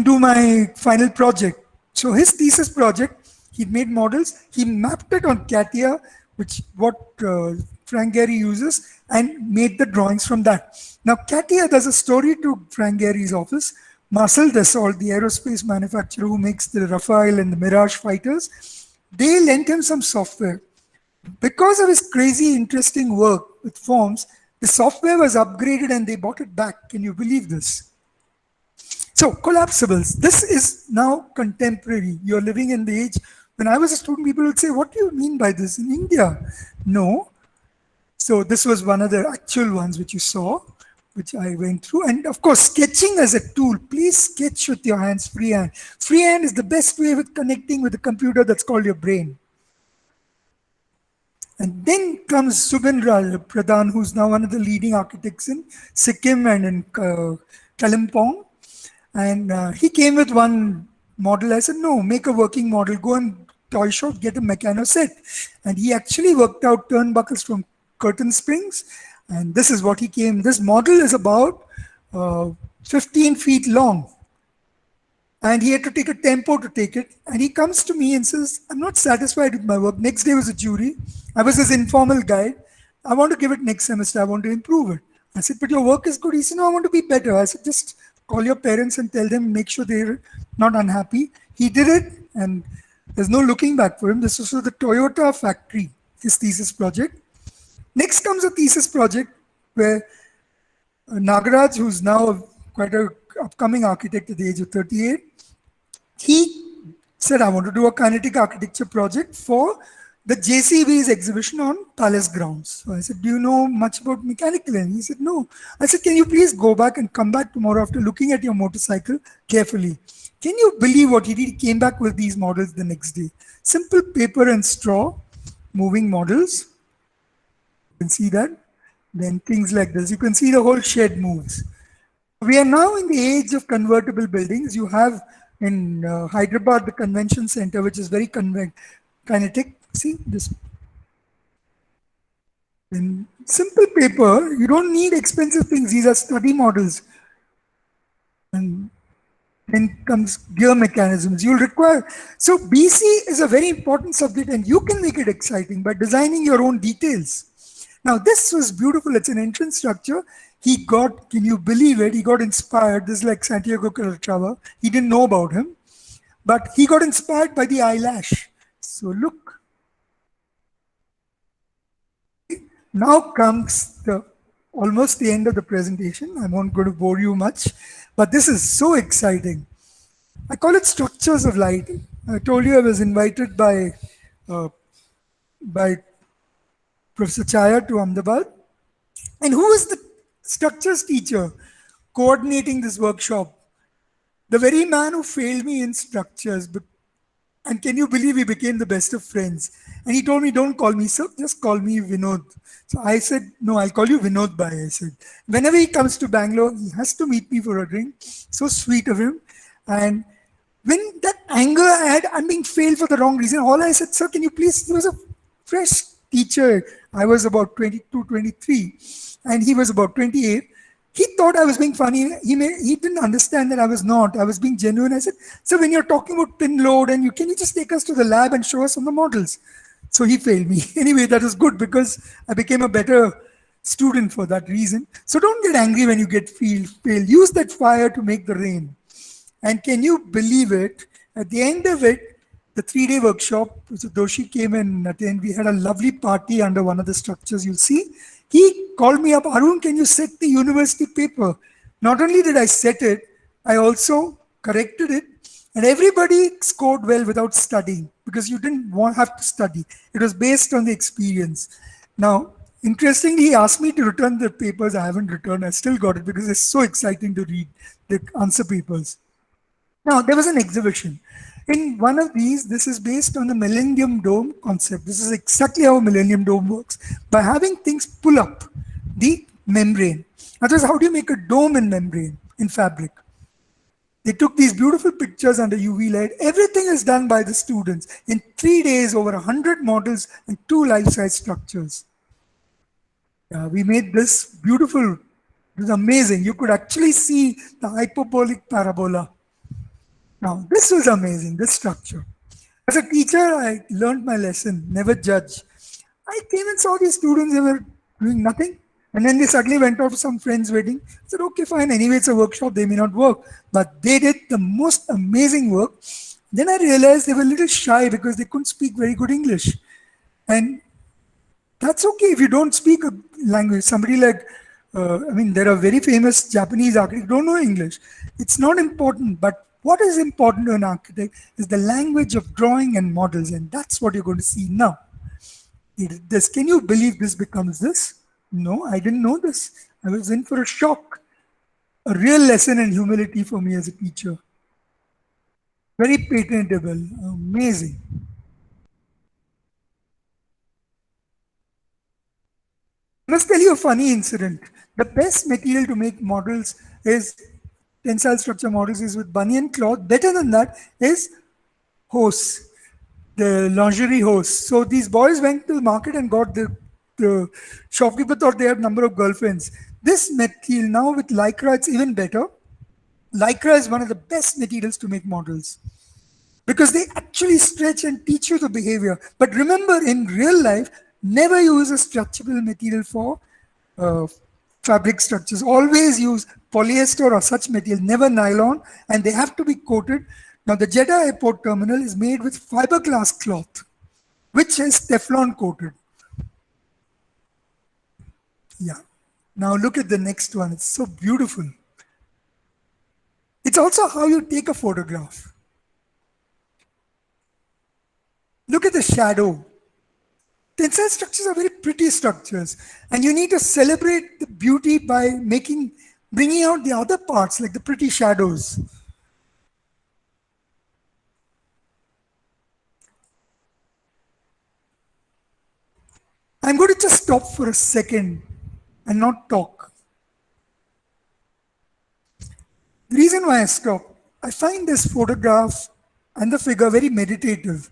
do my final project. So his thesis project, he made models, he mapped it on CATIA, which what Frank Gehry uses, and made the drawings from that. Now, CATIA, there's a story to Frank Gehry's office. Marcel Dassault, the aerospace manufacturer who makes the Rafale and the Mirage fighters, they lent him some software. Because of his crazy, interesting work with forms, the software was upgraded and they bought it back. Can you believe this? So, collapsibles. This is now contemporary. You're living in the age. When I was a student, people would say, what do you mean by this in India? No. So this was one of the actual ones which you saw, which I went through. And of course, sketching as a tool. Please sketch with your hands, freehand. Freehand is the best way with connecting with the computer that's called your brain. And then comes Subhendra Pradhan, who's now one of the leading architects in Sikkim and in Kalimpong. And he came with one model. I said, no, make a working model. Go and toy shop, get a Meccano set. And he actually worked out turnbuckles from curtain springs. And this is what he came. This model is about 15 feet long. And he had to take a tempo to take it. And he comes to me and says, I'm not satisfied with my work. Next day was a jury. I was his informal guide. I want to give it next semester. I want to improve it. I said, but your work is good. He said, no, I want to be better. I said, just call your parents and tell them, make sure they're not unhappy. He did it, and there's no looking back for him. This was the Toyota factory, his thesis project. Next comes a thesis project where Nagaraj, who's now quite an upcoming architect at the age of 38, he said, I want to do a kinetic architecture project for the JCB's exhibition on Palace grounds. So I said, do you know much about mechanical? And he said, no. I said, can you please go back and come back tomorrow after looking at your motorcycle carefully? Can you believe what he did? He came back with these models the next day. Simple paper and straw, moving models. You can see that. Then things like this. You can see the whole shed moves. We are now in the age of convertible buildings. You have in Hyderabad, the convention center, which is very kinetic. See this. In simple paper, you don't need expensive things. These are study models. And then comes gear mechanisms. You'll require. So BC is a very important subject, and you can make it exciting by designing your own details. Now, this was beautiful. It's an entrance structure. He got, can you believe it? He got inspired. This is like Santiago Calatrava. He didn't know about him, but he got inspired by the eyelash. So look. Now comes almost the end of the presentation. I'm not going to bore you much, but this is so exciting. I call it structures of light. I told you I was invited by Professor Chaya to Ahmedabad. And who is the structures teacher coordinating this workshop? The very man who failed me in structures. And can you believe we became the best of friends? And he told me, don't call me sir, just call me Vinod. So I said, no, I'll call you Vinod Bhai. I said, whenever he comes to Bangalore, he has to meet me for a drink. So sweet of him. And when that anger I had, I'm being failed for the wrong reason, all I said, sir, can you please, he was a fresh teacher, I was about 22, 23, and he was about 28. He thought I was being funny. He didn't understand that I was not. I was being genuine. I said, so when you're talking about pin load and can you just take us to the lab and show us on the models? So he failed me. Anyway, that was good because I became a better student for that reason. So don't get angry when you get fail. Use that fire to make the rain. And can you believe it? At the end of it, the 3-day workshop, so Doshi came and attended. We had a lovely party under one of the structures you'll see. He called me up, Arun, can you set the university paper? Not only did I set it, I also corrected it. And everybody scored well without studying because you didn't have to study. It was based on the experience. Now, interestingly, he asked me to return the papers. I haven't returned. I still got it because it's so exciting to read the answer papers. Now, there was an exhibition. In one of these, this is based on the Millennium Dome concept. This is exactly how Millennium Dome works. By having things pull up the membrane. Otherwise, how do you make a dome in membrane, in fabric? They took these beautiful pictures under UV light. Everything is done by the students. In 3 days, over 100 models and 2 life-size structures. We made this beautiful. It was amazing. You could actually see the hyperbolic parabola. Now, this was amazing, this structure. As a teacher, I learned my lesson, never judge. I came and saw these students, they were doing nothing. And then they suddenly went out to some friend's wedding. I said, okay, fine. Anyway, it's a workshop. They may not work. But they did the most amazing work. Then I realized they were a little shy because they couldn't speak very good English. And that's okay if you don't speak a language. Somebody like, there are very famous Japanese architects who don't know English. It's not important. But what is important to an architect is the language of drawing and models. And that's what you're going to see now. Can you believe this becomes this? No, I didn't know this. I was in for a shock. A real lesson in humility for me as a teacher. Very patentable, amazing. I must tell you a funny incident. The best material to make models is tensile structure models is with banyan cloth. Better than that is hose, the lingerie hose. So these boys went to the market and got the shopkeeper thought they had a number of girlfriends. This material now with Lycra, it's even better. Lycra is one of the best materials to make models because they actually stretch and teach you the behavior. But remember, in real life, never use a stretchable material for fabric structures. Always use polyester or such material, never nylon, and they have to be coated. Now, the Jeddah Airport terminal is made with fiberglass cloth, which is Teflon coated. Yeah. Now look at the next one. It's so beautiful. It's also how you take a photograph. Look at the shadow. Tensile structures are very pretty structures, and you need to celebrate the beauty by bringing out the other parts like the pretty shadows. I'm going to just stop for a second and not talk. The reason why I stop, I find this photograph and the figure very meditative.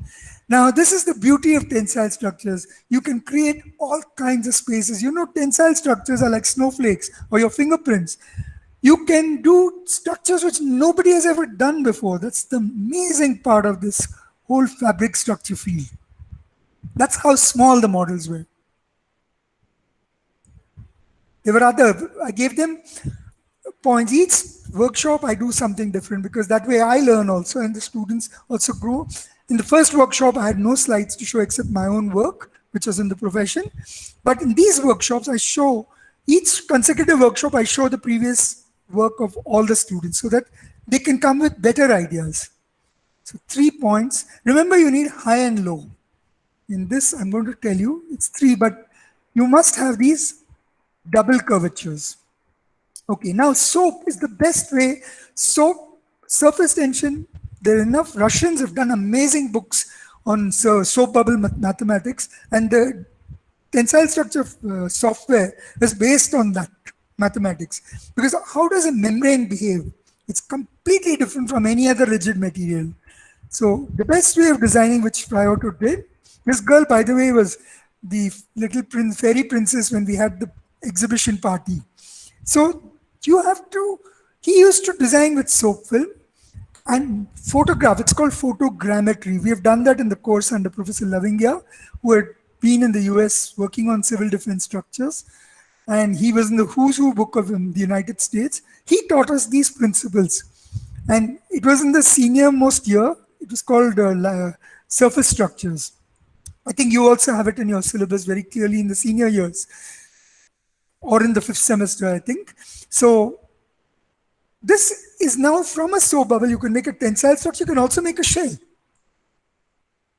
Now, this is the beauty of tensile structures. You can create all kinds of spaces. You know, tensile structures are like snowflakes or your fingerprints. You can do structures which nobody has ever done before. That's the amazing part of this whole fabric structure field. That's how small the models were. There were I gave them points. Each workshop, I do something different because that way I learn also and the students also grow. In the first workshop, I had no slides to show except my own work, which was in the profession. But in these workshops, I show each consecutive workshop, I show the previous work of all the students so that they can come with better ideas. So 3 points. Remember, you need high and low. In this, I'm going to tell you, it's 3, but you must have these double curvatures. Okay, now soap is the best way. Soap, surface tension, there are enough. Russians have done amazing books on soap bubble mathematics, and the tensile structure software is based on that mathematics. Because how does a membrane behave? It's completely different from any other rigid material. So the best way of designing, which Prioto did, this girl, by the way, was the little prince, fairy princess, when we had the exhibition party. So you have to, he used to design with soap film and photograph. It's called photogrammetry. We have done that in the course under Professor Lavingya, who had been in the US working on civil defense structures. And he was in the who's who book of the United States. He taught us these principles. And it was in the senior most year. It was called surface structures. I think you also have it in your syllabus very clearly in the senior years or in the 5th semester, I think. So this is now from a soap bubble. You can make a tensile structure. You can also make a shell.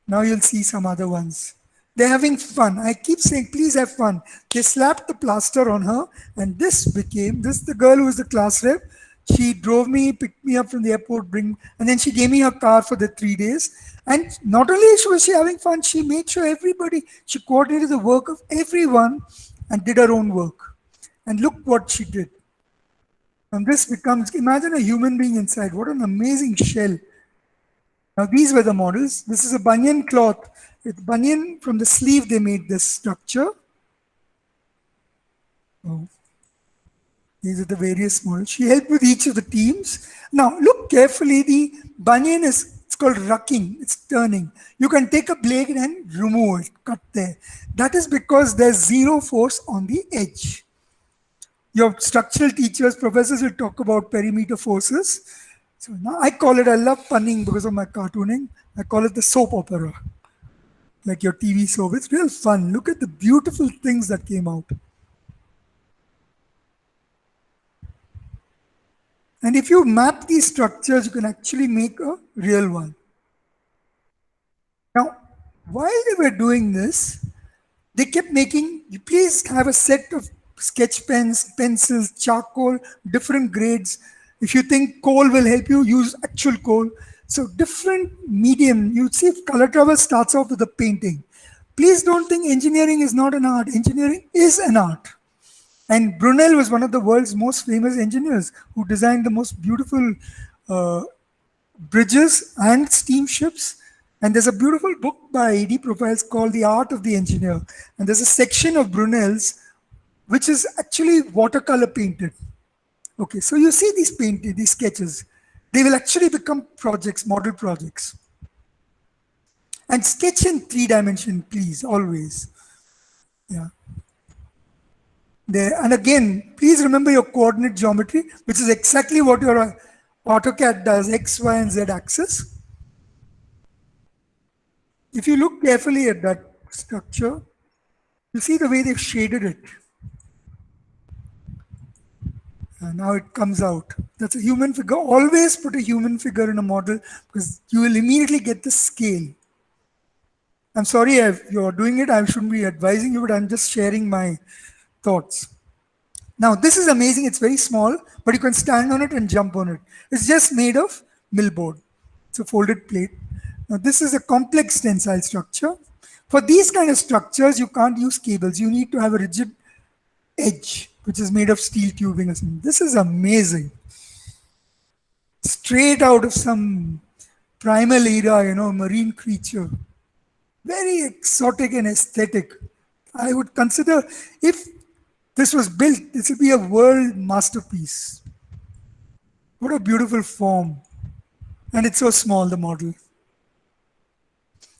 Now you'll see some other ones. They're having fun. I keep saying, please have fun. They slapped the plaster on her, and this became, this the girl who was the class rep. She drove me, picked me up from the airport, and then she gave me her car for the 3 days. And not only was she having fun, she made sure everybody, she coordinated the work of everyone and did her own work. And look what she did. And this becomes, imagine a human being inside. What an amazing shell. Now these were the models. This is a banyan cloth. With banyan, from the sleeve they made this structure. Oh. These are the various models. She helped with each of the teams. Now look carefully, the banyan is, it's called rucking, it's turning. You can take a blade and remove it, cut there. That is because there's zero force on the edge. Your structural teachers, professors will talk about perimeter forces. So now I call it, I love punning because of my cartooning, I call it the soap opera. Like your TV soap, it's real fun. Look at the beautiful things that came out. And if you map these structures, you can actually make a real one. Now, while they were doing this, they kept making, you please have a set of sketch pens, pencils, charcoal, different grades. If you think coal will help you, use actual coal. So different medium, you see if Calatrava starts off with a painting. Please don't think engineering is not an art. Engineering is an art. And Brunel was one of the world's most famous engineers who designed the most beautiful bridges and steamships. And there's a beautiful book by A.D. Profiles called The Art of the Engineer. And there's a section of Brunel's which is actually watercolor painted. Okay, so you see these painted, these sketches. They will actually become projects, model projects. And sketch in 3 dimension, please, always. Yeah. There. And again, please remember your coordinate geometry, which is exactly what your AutoCAD does, X, Y, and Z axis. If you look carefully at that structure, you see the way they've shaded it. And now it comes out. That's a human figure. Always put a human figure in a model because you will immediately get the scale. I'm sorry if you're doing it. I shouldn't be advising you, but I'm just sharing my thoughts. Now, this is amazing. It's very small, but you can stand on it and jump on it. It's just made of millboard. It's a folded plate. Now, this is a complex tensile structure. For these kind of structures, you can't use cables. You need to have a rigid edge, which is made of steel tubing or something. This is amazing. Straight out of some primal era, marine creature. Very exotic and aesthetic. I would consider if this was built, this would be a world masterpiece. What a beautiful form. And it's so small, the model.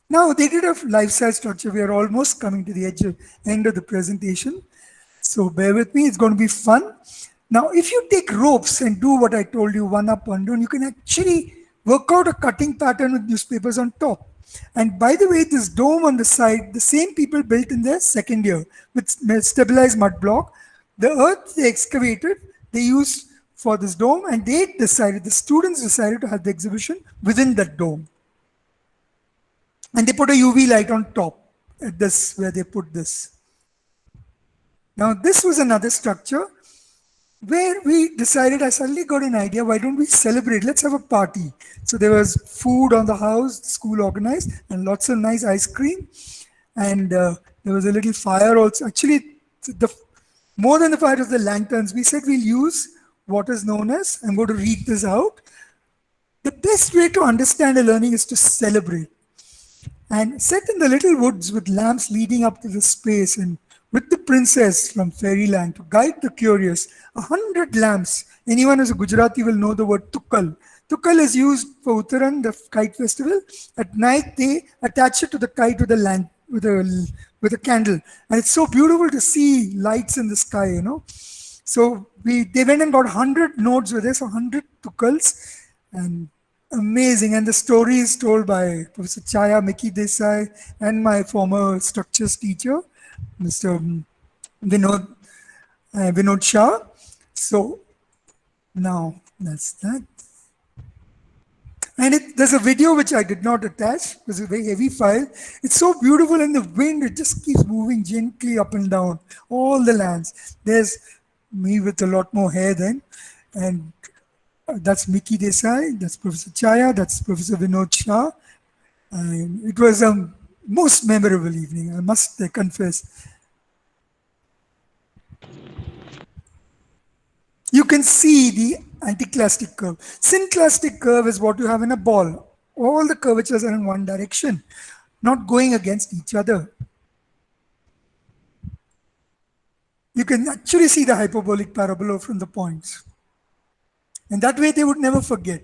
Now, they did a life-size structure. We are almost coming to the end of the presentation. So bear with me, it's going to be fun. Now, if you take ropes and do what I told you, one up, one down, you can actually work out a cutting pattern with newspapers on top. And by the way, this dome on the side, the same people built in their second year with stabilized mud block. The earth they excavated, they used for this dome, and the students decided to have the exhibition within that dome. And they put a UV light on top at this, where they put this. Now, this was another structure where we decided, I suddenly got an idea, why don't we celebrate? Let's have a party. So there was food on the house, the school organized, and lots of nice ice cream. And there was a little fire also. Actually, more than the fire was the lanterns. We said we'll use what is known as, I'm going to read this out. The best way to understand a learning is to celebrate. and set in the little woods with lamps leading up to the space, and with the princess from fairyland to guide the curious. 100 lamps. Anyone who's a Gujarati will know the word tukkal. Tukkal is used for Uttaran, the kite festival. At night, they attach it to the kite with a lamp, with a candle, and it's so beautiful to see lights in the sky. So they went and got 100 nodes with this, 100 tukkals, and amazing. And the story is told by Professor Chaya, Mickey Desai, and my former structures teacher, Mr. Vinod, Vinod Shah. So now that's that. And there's a video which I did not attach. It was a very heavy file. It's so beautiful in the wind. It just keeps moving gently up and down all the lands. There's me with a lot more hair then. And that's Mickey Desai. That's Professor Chaya. That's Professor Vinod Shah. And it was a most memorable evening, I must confess. You can see the anticlastic curve. Synclastic curve is what you have in a ball. All the curvatures are in one direction, not going against each other. You can actually see the hyperbolic parabola from the points. And that way they would never forget.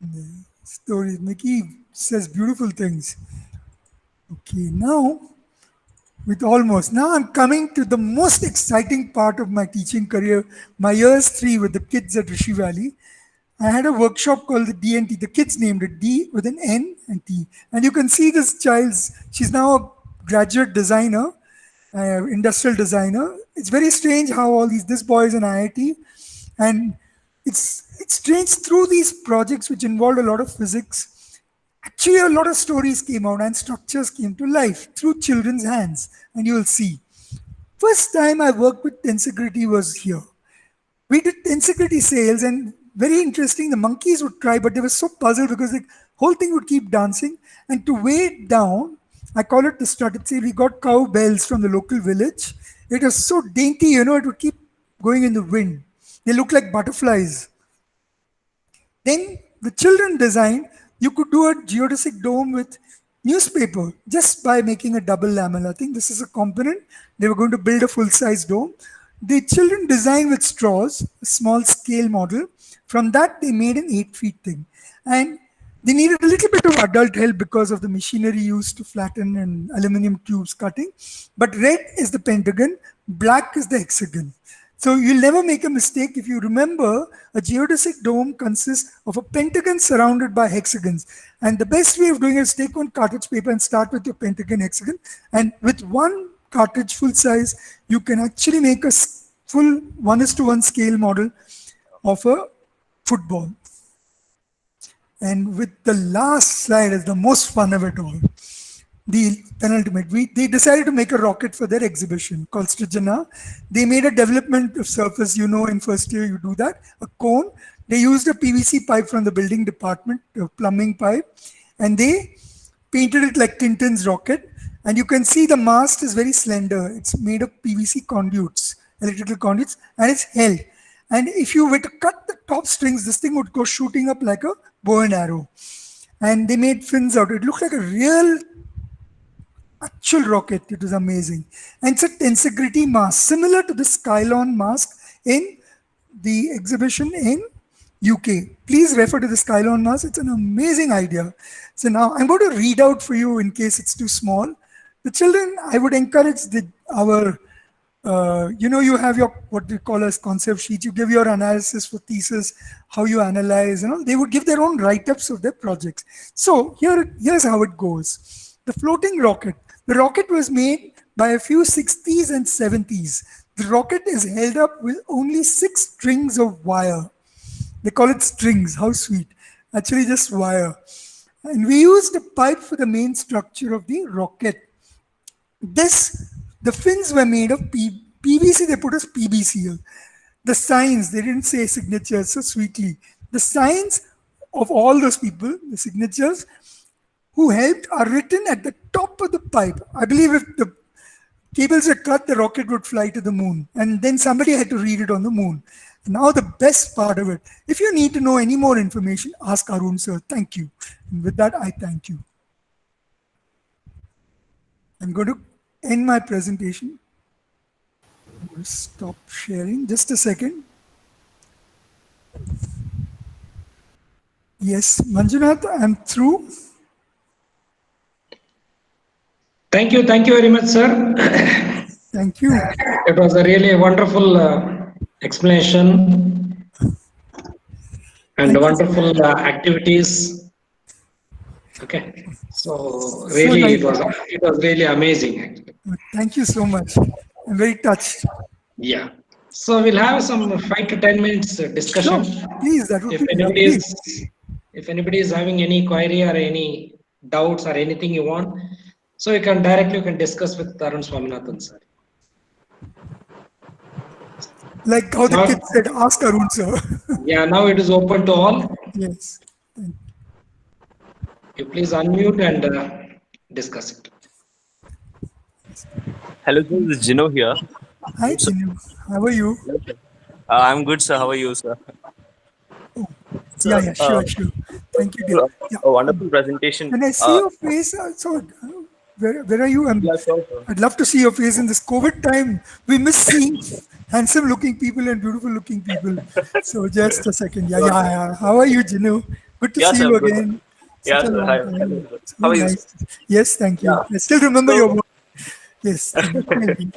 The story, Mickey says beautiful things. Okay, now I'm coming to the most exciting part of my teaching career, my years 3 with the kids at Rishi Valley. I had a workshop called the D&T. The kids named it D with an N and T. And you can see this she's now a graduate designer, industrial designer. It's very strange how this boy is an IIT. And it's strange through these projects which involved a lot of physics. Actually, a lot of stories came out and structures came to life through children's hands, and you will see. First time I worked with tensegrity was here. We did tensegrity sales, and very interesting, the monkeys would try, but they were so puzzled because the whole thing would keep dancing. And to weigh it down, I call it the strutted sale. We got cow bells from the local village. It was so dainty, it would keep going in the wind. They look like butterflies. Then the children designed, you could do a geodesic dome with newspaper just by making a double lamella. I think this is a component. They were going to build a full-size dome. The children designed with straws, a small scale model. From that, they made an 8-feet thing. And they needed a little bit of adult help because of the machinery used to flatten and aluminum tubes cutting. But red is the pentagon, black is the hexagon. So you'll never make a mistake. If you remember, a geodesic dome consists of a pentagon surrounded by hexagons. And the best way of doing it is take one cartridge paper and start with your pentagon hexagon. And with one cartridge full size, you can actually make a full 1:1 scale model of a football. And with the last slide is the most fun of it all. The penultimate, they decided to make a rocket for their exhibition called Strijana. They made a development of surface, in first year you do that, a cone. They used a PVC pipe from the building department, a plumbing pipe, and they painted it like Tintin's rocket. And you can see the mast is very slender. It's made of PVC conduits, electrical conduits, and it's held. And if you were to cut the top strings, this thing would go shooting up like a bow and arrow. And they made fins out. It looked like a real actual rocket. It was amazing. And it's a tensegrity mask, similar to the Skylon mask in the exhibition in UK. Please refer to the Skylon mask. It's an amazing idea. So now I'm going to read out for you in case it's too small. The children, I would encourage you have your, what we call as concept sheet. You give your analysis for thesis, how you analyze, they would give their own write-ups of their projects. So here's how it goes. The floating rocket. The rocket was made by a few 60s and 70s. The rocket is held up with only 6 strings of wire. They call it strings. How sweet. Actually just wire. And we used a pipe for the main structure of the rocket. The fins were made of PVC. They put as PVC here. The signs, they didn't say signatures so sweetly. The signs of all those people, the signatures, who helped are written at the top of the pipe. I believe if the cables were cut, the rocket would fly to the moon. And then somebody had to read it on the moon. Now the best part of it, if you need to know any more information, ask Arun sir. Thank you. And with that, I thank you. I'm going to end my presentation. I'm going to stop sharing. Just a second. Yes, Manjunath, I'm through. Thank you very much, sir. Thank you. It was a really wonderful explanation and wonderful activities. Okay, so really nice. it was really amazing. Actually. Thank you so much. I'm very touched. Yeah. So we'll have some 5 to 10 minutes discussion. Sure, please, that would If be anybody great. is, if anybody is having any query or any doubts or anything you want, so you can discuss with Arun Swaminathan sir. Like how the Now- kid said, ask Arun sir. Yeah, now it is open to all. Yes. Thank You please unmute and discuss it. Hello, sir. This is Jino here. Hi, Chinu. How are you? I'm good, sir. How are you, sir? Yeah, sure. Thank you, dear. Yeah. A wonderful presentation. Can I see your face? Where are you? Yeah, sure, sir. I'd love to see your face in this COVID time. We miss seeing handsome-looking people and beautiful-looking people. So just a second. Yeah. How are you, Jinu? Good to Yeah, see sir, you good. again. Yeah, Such a sir. long Hi. time. Hello, sir. So How are you, nice. Yes, thank you. Yeah. I still remember So- your work. Yes. definitely.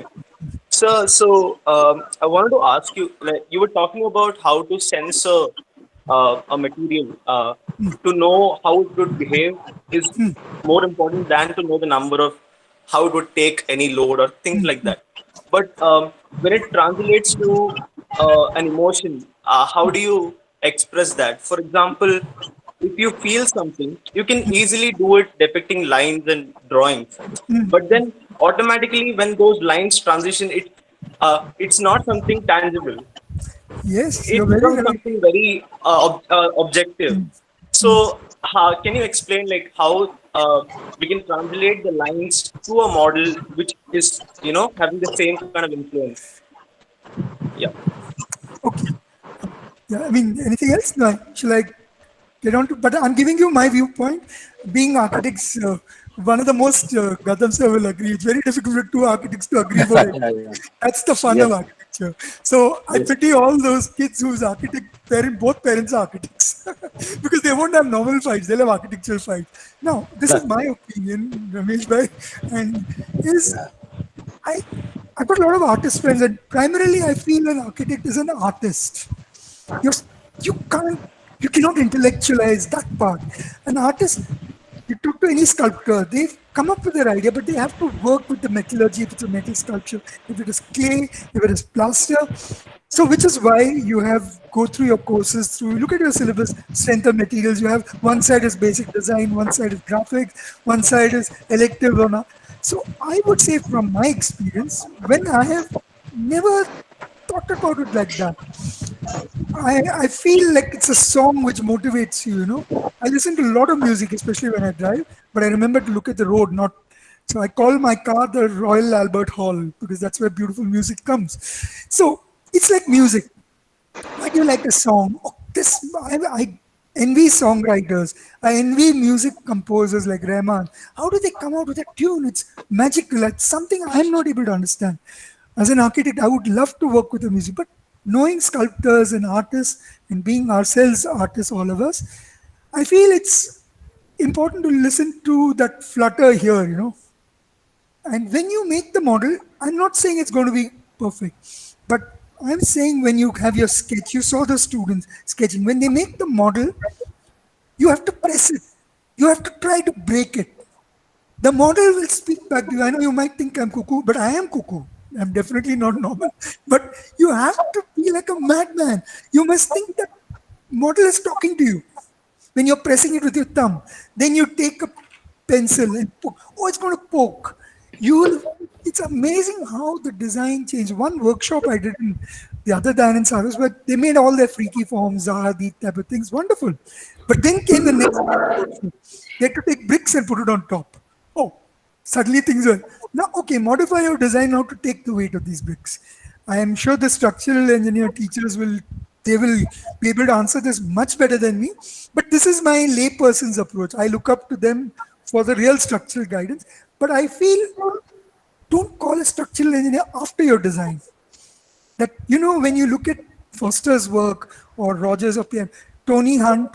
Sir, so I wanted to ask you, like, you were talking about how to censor a material. To know how it would behave is more important than to know the number of how it would take any load or things like that. But when it translates to an emotion, how do you express that? For example, if you feel something, you can easily do it depicting lines and drawings. But then automatically, when those lines transition, it's not something tangible. Yes, It you're very becomes right. something very objective. So, can you explain like how we can translate the lines to a model which is having the same kind of influence? Yeah. Okay. Yeah, I mean, anything else? No, shall I get on to? But I'm giving you my viewpoint. Being architects, one of the most, Gautam sir will agree, it's very difficult for two architects to agree for it. That's the fun of architecture. So I pity all those kids whose both parents are architects because they won't have normal fights, they'll have architectural fights. Now, this is my opinion, Ramesh bhai, and I've got a lot of artist friends, and primarily I feel an architect is an artist. You're, you can't, you cannot intellectualize that part. An artist, you talk to any sculptor, they've come up with their idea, but they have to work with the metallurgy, if it's a metal sculpture, if it is clay, if it is plaster. So, which is why you have go through your courses, look at your syllabus, strength of materials. You have one side is basic design, one side is graphics, one side is elective or not. So, I would say from my experience, when I have never thought about it like that, I feel like it's a song which motivates you. I listen to a lot of music, especially when I drive, but I remember to look at the road, not. So I call my car the Royal Albert Hall because that's where beautiful music comes. So it's like music. Why do you like a song? I envy songwriters. I envy music composers like Rahman. How do they come out with a tune? It's magical. It's something I'm not able to understand. As an architect, I would love to work with the music, but knowing sculptors and artists and being ourselves artists, all of us, I feel it's important to listen to that flutter here. And when you make the model, I'm not saying it's going to be perfect, but I'm saying when you have your sketch, you saw the students sketching. When they make the model, you have to press it. You have to try to break it. The model will speak back to you. I know you might think I'm cuckoo, but I am cuckoo. I'm definitely not normal. But you have to be like a madman. You must think that model is talking to you. When you're pressing it with your thumb, then you take a pencil and poke. Oh, it's going to poke. It's amazing how the design changed. One workshop I did in the other Dayanand Saros, but they made all their freaky forms, these type of things, wonderful. But then came the next workshop. They had to take bricks and put it on top. Oh, suddenly things were now okay. Modify your design now to take the weight of these bricks. I am sure the structural engineer teachers will be able to answer this much better than me. But this is my layperson's approach. I look up to them for the real structural guidance. But I feel don't call a structural engineer after your design. That when you look at Foster's work or Rogers of PM, Tony Hunt,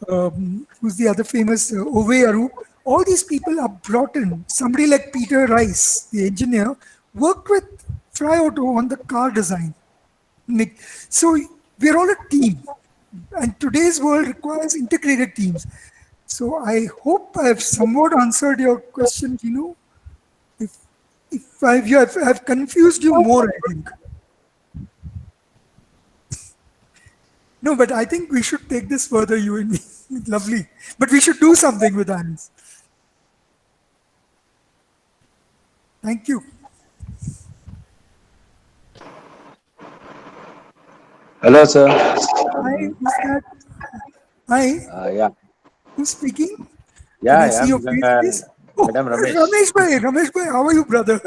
who's the other famous Ove Aru, all these people are brought in. Somebody like Peter Rice, the engineer, worked with Fry Auto on the car design. Nick. So we're all a team, and today's world requires integrated teams. So I hope I've somewhat answered your question, Gino. If I've confused you more, I think. No, but I think we should take this further, you and me. Lovely. But we should do something with hands. Thank you. Hello, sir. Hi, who's that? Hi, Yeah, who's speaking? Can yeah, I I see am your face, please? Oh, Madam Ramesh. Ramesh bhai, how are you, brother?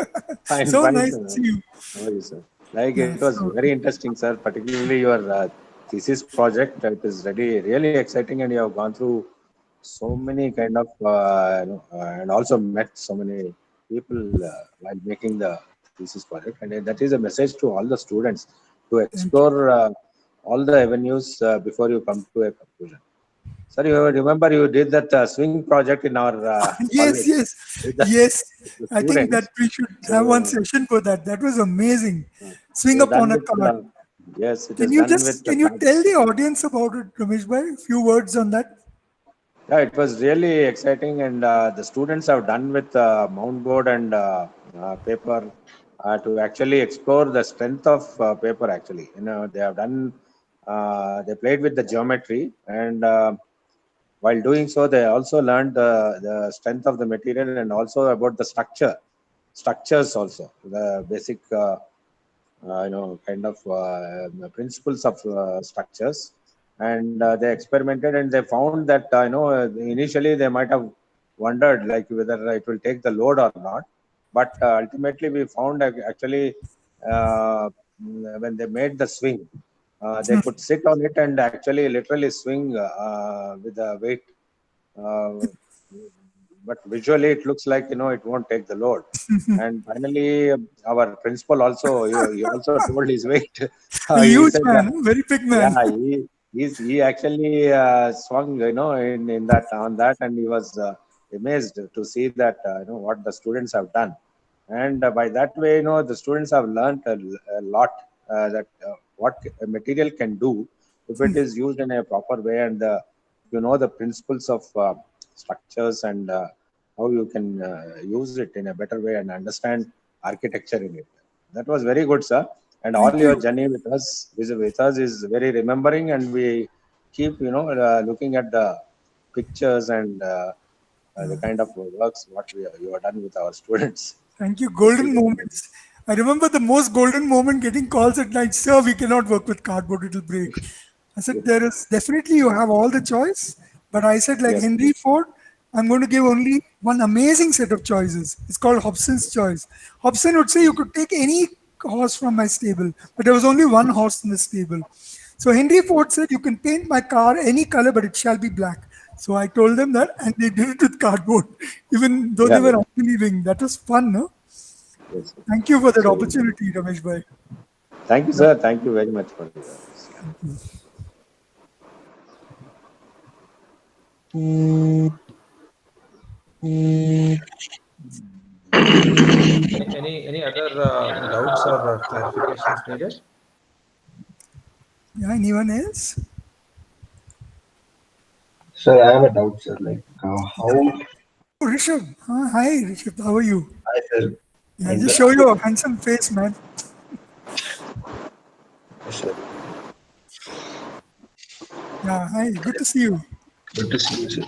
Fine, So fine, nice sir. to see you. How are you, sir? Like Yeah, it was so very interesting, sir. Particularly your thesis project. It is really exciting, and you have gone through so many kind of and also met so many people while making the thesis project. And that is a message to all the students to thank you. explore all the avenues before you come to a conclusion. Sir, you remember you did that swing project in our Yes, college yes, with yes. the I think that students. we should have one So, session for that. That was amazing. it Swing was upon done a with card. yes, it Can was you done with the can you card. tell the audience about it, Ramesh bhai? A few words on that. Yeah, it was really exciting, and the students have done with mount board and paper to actually explore the strength of paper. Actually, they have done. They played with the geometry, and while doing so, they also learned the strength of the material and also about the structures also the basic. Kind of principles of structures, and they experimented and they found that initially they might have wondered like whether it will take the load or not, but ultimately we found actually when they made the swing, they could sit on it and actually literally swing with the weight, uh, but visually it looks like it won't take the load. And finally, our principal also he also told his weight. A He huge said that man, very big man. yeah, he actually swung in that on that, and he was amazed to see that what the students have done, and by that way the students have learned a lot that what a material can do if it is used in a proper way, and the principles of structures and how you can use it in a better way and understand architecture in it. That was very good, sir. And all Thank your you. journey with us is very remembering, and we keep looking at the pictures and the kind of works what you have done with our students. Thank you. This is Golden moments. I remember the most golden moment getting calls at night, sir, we cannot work with cardboard, it'll break. I said, there is definitely you have all the choice. But I said, like yes, Henry Ford, I'm going to give only one amazing set of choices. It's called Hobson's choice. Hobson would say you could take any horse from my stable, but there was only one horse in the stable. So Henry Ford said, you can paint my car any color, but it shall be black. So I told them that, and they did it with cardboard, even though they yeah, were unbelieving. That was fun, no? yes. Thank you for that So opportunity, Ramesh bhai. thank you, sir. Thank you very much for this. Any other doubts or clarifications needed? Yeah, anyone else? Sir, I have a doubt, sir. Like, how Oh, Rishabh. Hi, Rishabh. How are you? I, sir, Yeah, in just the, show your handsome face, man. sir, Yeah, hi. Good to see you. good to see you, sir.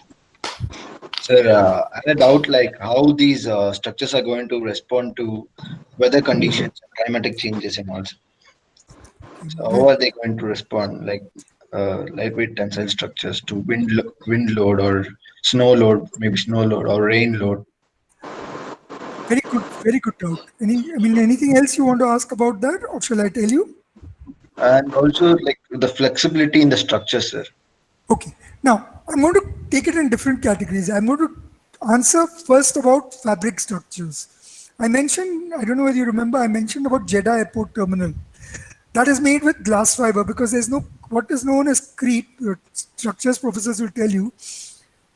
Sir, I had a doubt, like, how these structures are going to respond to weather conditions, climatic changes, and also. So, how Great. are they going to respond, like, lightweight tensile structures to wind load or snow load, maybe snow load or rain load? very good doubt. Anything else you want to ask about that, or shall I tell you? And also like the flexibility in the structure, sir. Okay. Now, I'm going to take it in different categories. I'm going to answer first about fabric structures. I mentioned, I don't know whether you remember, I mentioned about Jeddah Airport Terminal. That is made with glass fiber because there's no, what is known as creep, structures professors will tell you.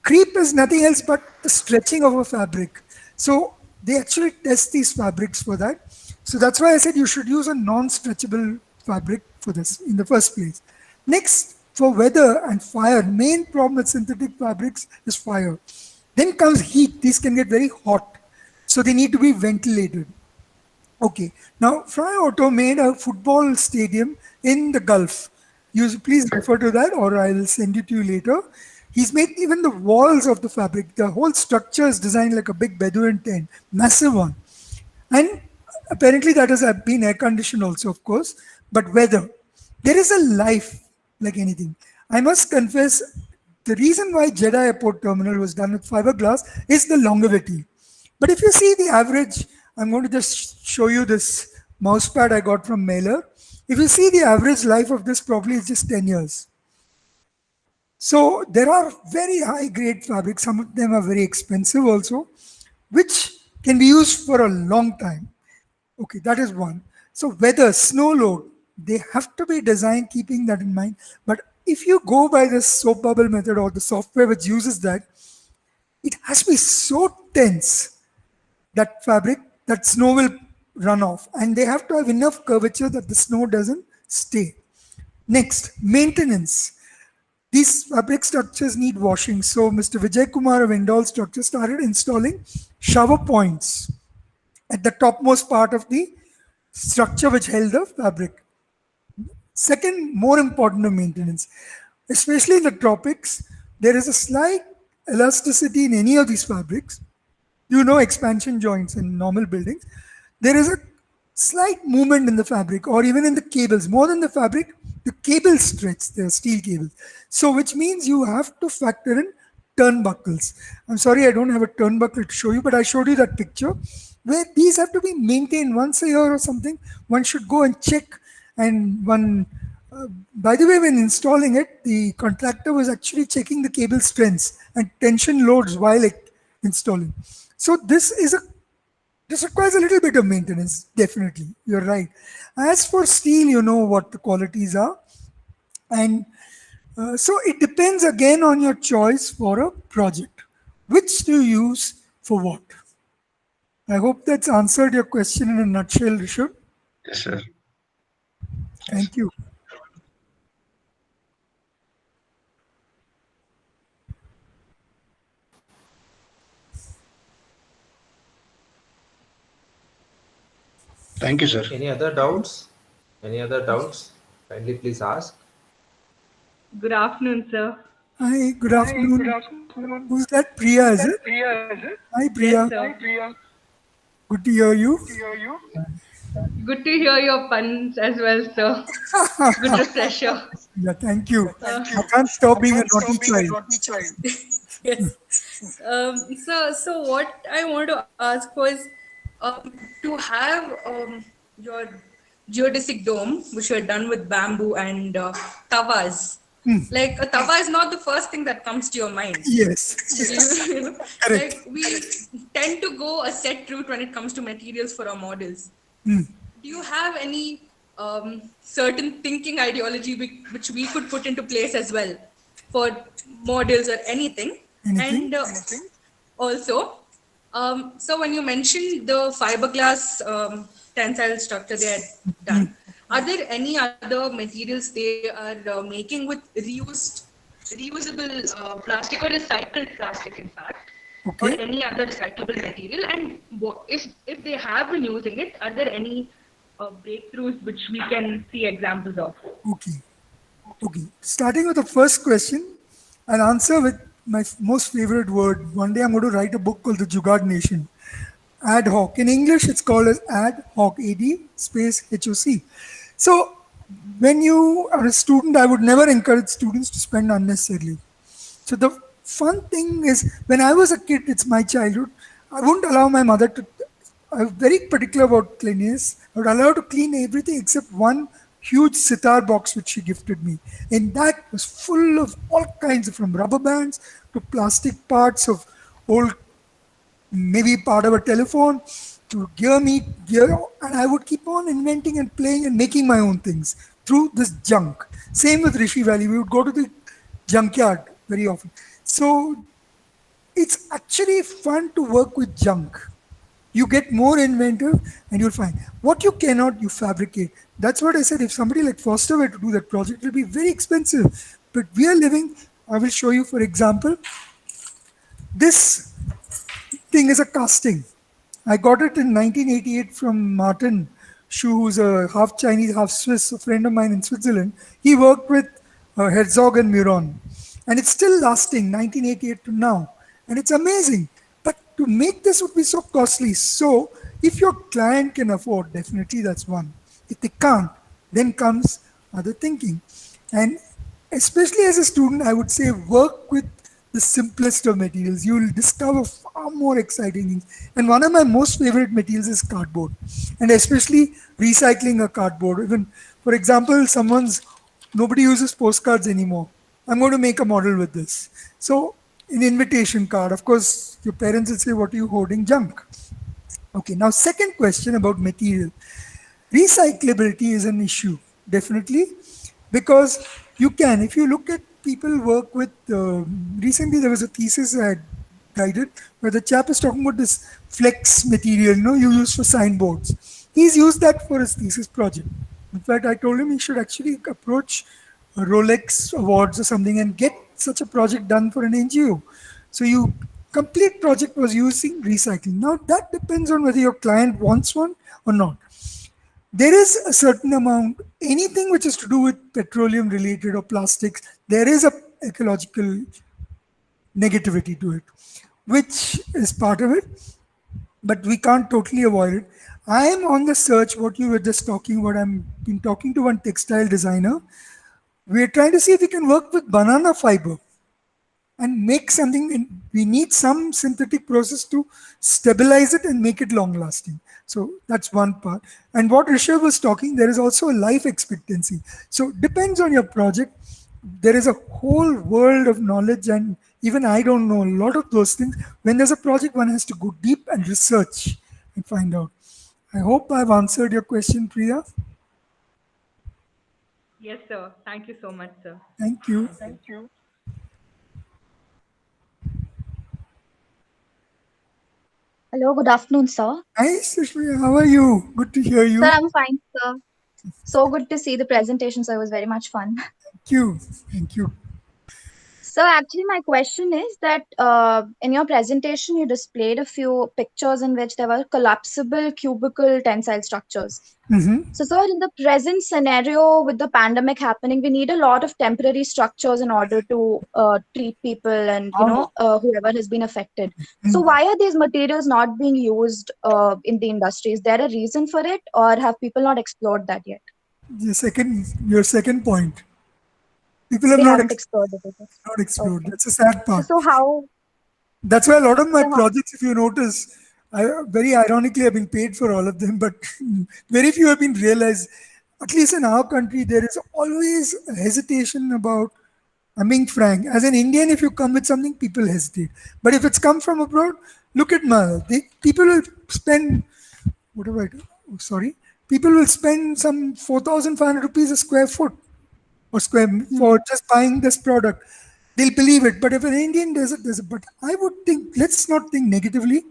Creep is nothing else but the stretching of a fabric. So they actually test these fabrics for that. So that's why I said you should use a non-stretchable fabric for this in the first place. Next, for weather and fire, main problem with synthetic fabrics is fire. Then comes heat. These can get very hot. So they need to be ventilated. Okay. Now, Fry Auto made a football stadium in the Gulf. You please refer to that, or I'll send it to you later. He's made even the walls of the fabric. The whole structure is designed like a big Bedouin tent, massive one. And apparently that has been air conditioned also, of course. But weather, there is a life like anything. I must confess, the reason why Jeddah Airport Terminal was done with fiberglass is the longevity. But if you see the average, I'm going to just show you this mouse pad I got from Mailer. If you see the average life of this, probably is just 10 years. So there are very high grade fabrics. Some of them are very expensive also, which can be used for a long time. Okay, that is one. So weather, snow load, they have to be designed keeping that in mind. But if you go by the soap bubble method or the software which uses that, it has to be so tense that fabric that snow will run off, and they have to have enough curvature that the snow doesn't stay. Next, maintenance. These fabric structures need washing. So Mr. Vijay Kumar of Indol Structure started installing shower points at the topmost part of the structure which held the fabric. Second, more important of maintenance, especially in the tropics, there is a slight elasticity in any of these fabrics. You know, expansion joints in normal buildings. There is a slight movement in the fabric or even in the cables. More than the fabric, the cables stretch, they are steel cables. So which means you have to factor in turnbuckles. I'm sorry, I don't have a turnbuckle to show you, but I showed you that picture where these have to be maintained once a year or something. One should go and check. And one, by the way, when installing it, the contractor was actually checking the cable strengths and tension loads while installing. So this requires a little bit of maintenance, definitely. You're right. As for steel, you know what the qualities are. And so it depends again on your choice for a project. Which do you use for what? I hope that's answered your question in a nutshell, Rishabh. Yes, sir. Thank you. Thank you, sir. Any other doubts? Any other doubts? Kindly please ask. Good afternoon, sir. Hi, good afternoon. Who's that? Priya, is it? Hi, Priya. Yes, sir. Good to hear you. Good to hear your puns as well, sir. Good refresher. Yeah, thank you. I can't stop being a naughty child. Yes. So what I want to ask was to have your geodesic dome, which were done with bamboo and tawas. Like a tawa is not the first thing that comes to your mind. Yes. You know, Correct. like we tend to go a set route when it comes to materials for our models. Hmm. Do you have any certain thinking ideology which we could put into place as well for models or anything? Anything? And also, so when you mentioned the fiberglass tensile structure they had done, are there any other materials they are making with reusable plastic or recycled plastic, in fact, or Okay. any other recyclable material? And if they have been using it, are there any breakthroughs which we can see examples of? Okay. Starting with the first question, I'll answer with my most favorite word. One day I'm going to write a book called The Jugaad Nation. Ad hoc. In English, it's called as ad hoc, AD space HOC. So when you are a student, I would never encourage students to spend unnecessarily. So the fun thing is, when I was a kid, it's my childhood, I wouldn't allow my mother to I'm very particular about cleanliness. I would allow her to clean everything except one huge sitar box which she gifted me. And that was full of all kinds of, from rubber bands to plastic parts of old, maybe part of a telephone, to gear, and I would keep on inventing and playing and making my own things through this junk. Same with Rishi Valley. We would go to the junkyard very often. So it's actually fun to work with junk. You get more inventive and you'll find what you cannot, you fabricate. That's what I said. If somebody like Foster were to do that project, it will be very expensive. But we are living, I will show you, for example, this thing is a casting. I got it in 1988 from Martin Schuh, who's a half Chinese, half Swiss, a friend of mine in Switzerland. He worked with Herzog and Muron. And it's still lasting, 1988 to now. And it's amazing. But to make this would be so costly. So if your client can afford, definitely that's one. If they can't, then comes other thinking. And especially as a student, I would say work with the simplest of materials. You will discover far more exciting things. And one of my most favorite materials is cardboard. And especially recycling a cardboard. Even, for example, nobody uses postcards anymore. I'm going to make a model with this. So an invitation card, of course, your parents will say, what are you hoarding? Junk. Okay, now second question about material. Recyclability is an issue, definitely, because you can, if you look at people work with, recently there was a thesis I had guided where the chap is talking about this flex material, you use for signboards. He's used that for his thesis project. In fact, I told him he should actually approach Rolex Awards or something and get such a project done for an NGO. So you complete project was using recycling. Now that depends on whether your client wants one or not. There is a certain amount, anything which is to do with petroleum related or plastics, there is a ecological negativity to it, which is part of it, but we can't totally avoid it. I am on the search, what you were just talking about, I've been talking to one textile designer. We're trying to see if we can work with banana fiber and make something. We need some synthetic process to stabilize it and make it long lasting. So that's one part. And what Rishabh was talking, there is also a life expectancy. So depends on your project. There is a whole world of knowledge, and even I don't know a lot of those things. When there's a project, one has to go deep and research and find out. I hope I've answered your question, Priya. Yes, sir. Thank you so much, sir. Thank you. Hello, good afternoon, sir. Hi, Sushmita. How are you? Good to hear you. Sir, I'm fine, sir. So good to see the presentation, sir. It was very much fun. Thank you. Thank you. So actually, my question is that in your presentation, you displayed a few pictures in which there were collapsible cubicle tensile structures. So, sir, in the present scenario with the pandemic happening, we need a lot of temporary structures in order to treat people and whoever has been affected. So, why are these materials not being used in the industry? Is there a reason for it, or have people not explored that yet? Your second point. People have They not haven't explored it. not explored. Okay. That's a sad part. So how? That's why a lot of my So how- projects, if you notice, very ironically, I've been paid for all of them, but very few have been realized. At least in our country, there is always a hesitation about. I'm being frank. As an Indian, if you come with something, people hesitate. But if it's come from abroad, look at Mal. People will spend. What have I done? Oh, sorry. People will spend some 4,500 rupees a square foot or square for just buying this product. They'll believe it. But if an Indian does it. But I would think, let's not think negatively.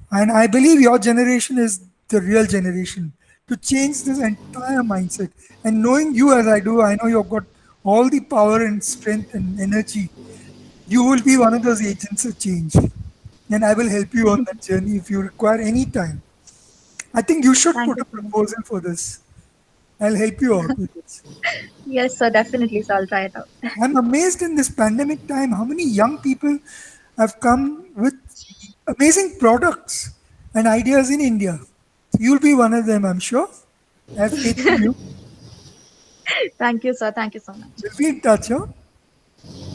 And I believe your generation is the real generation to change this entire mindset. And knowing you as I do, I know you've got all the power and strength and energy. You will be one of those agents of change. And I will help you on that journey if you require any time. I think you should Thank put you a so much. proposal for this. I'll help you out with this. Yes, sir, definitely. So I'll try it out. I'm amazed in this pandemic time how many young people have come with amazing products and ideas in India. You'll be one of them, I'm sure. I have faith in you. Thank you, sir. Thank you so much. We'll be in touch, huh?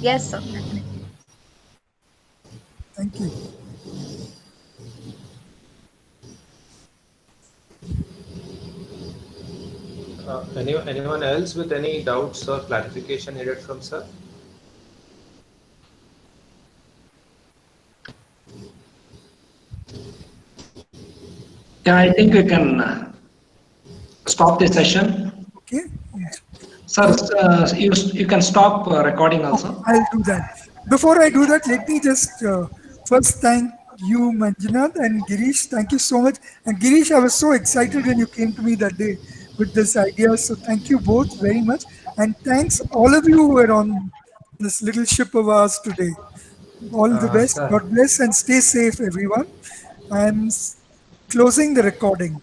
Yes, sir. Definitely. Thank you. Anyone else with any doubts or clarification needed from sir? Yeah, I think we can stop the session. Okay. Sir, you can stop recording also. I'll do that. Before I do that, let me just first thank you, Manjunath and Girish. Thank you so much. And Girish, I was so excited when you came to me that day with this idea. So thank you both very much. And thanks all of you who were on this little ship of ours today. All the best. Sir, God bless and stay safe, everyone. I'm closing the recording.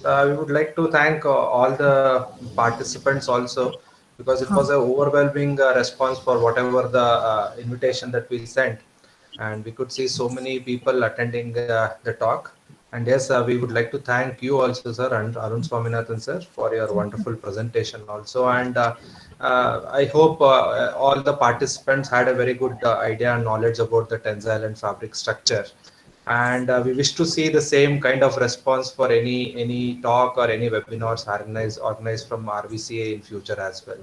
we would like to thank all the participants also, because it was an overwhelming response for whatever the invitation that we sent, and we could see so many people attending the talk. And yes, we would like to thank you also, sir, and Arun Swaminathan, sir, for your wonderful presentation also. And I hope all the participants had a very good idea and knowledge about the tensile and fabric structure. And we wish to see the same kind of response for any talk or any webinars organized from RVCA in future as well.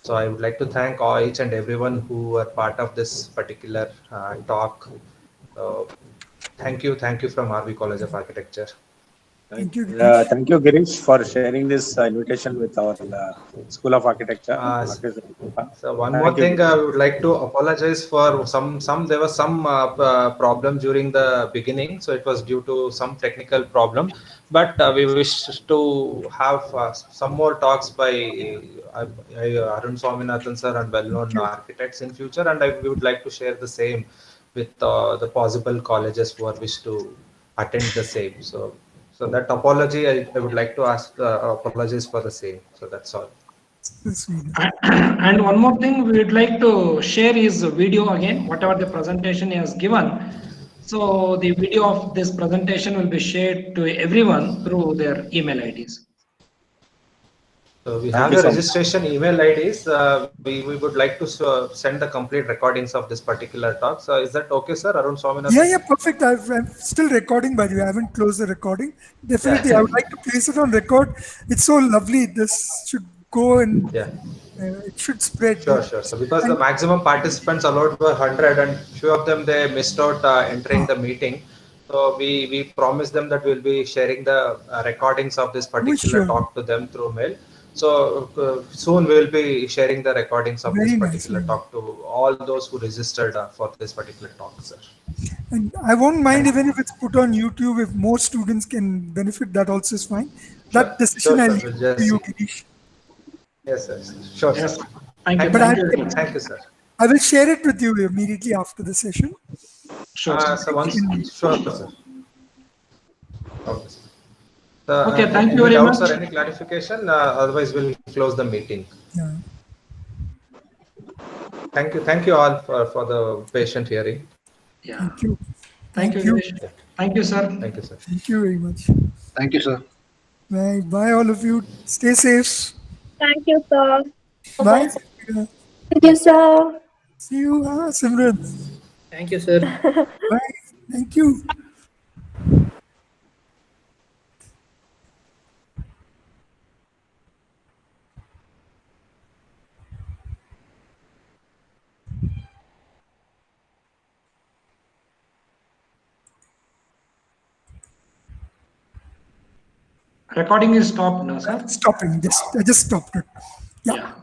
So I would like to thank each and everyone who were part of this particular talk. Thank you from RV College of Architecture. Thank you, Girish. Thank you, Girish, for sharing this invitation with our School of Architecture. So one Thank more you, thing, Girish. I would like to apologize for some there was some problem during the beginning, so it was due to some technical problem, but we wish to have some more talks by Arun Swaminathan sir and well-known architects in future, and we would like to share the same with the possible colleges who are wish to attend the same. So that apology, I would like to ask apologies for the same. So that's all. And one more thing, we would like to share his video again, whatever the presentation he has given. So the video of this presentation will be shared to everyone through their email IDs. So we Thank have you the so much. registration email IDs. We would like to send the complete recordings of this particular talk. So is that okay, sir? Arun Swaminathan? Yeah, perfect. I'm still recording, by the way. I haven't closed the recording. Definitely, Yeah. I would like to place it on record. It's so lovely. This should go and Yeah, it should spread. sure. So because the And- maximum participants allowed were 100 and few of them, they missed out entering the meeting. So we promised them that we'll be sharing the recordings of this particular sure. talk to them through mail. So soon we'll be sharing the recordings of this Very nice, particular very talk to all those who registered for this particular talk, sir. And I won't mind even if it's put on YouTube. If more students can benefit, that also is fine. That decision Sure, I'll sir. leave We'll to just you, see. Girish. Yes, sir. Sure, Yes. sir. Thank you. But Thank I- you. Thank you, sir. I will share it with you immediately after the session. Sure. Sir. So once, sure, sir. Okay, sir. Okay, thank any you very doubts much. or any clarification? Otherwise, we'll close the meeting. Yeah. Thank you all for the patient hearing. Yeah. Thank you. Thank you. Girish. Thank you, sir. Thank you, sir. Thank you very much. Thank you, sir. Bye. Bye, all of you. Stay safe. Thank you, sir. Bye. Thank you, sir. See you, Simran. Thank you, sir. Bye. Thank you. Recording is stopped now, sir. Stopping. I just stopped it. Yeah. Yeah.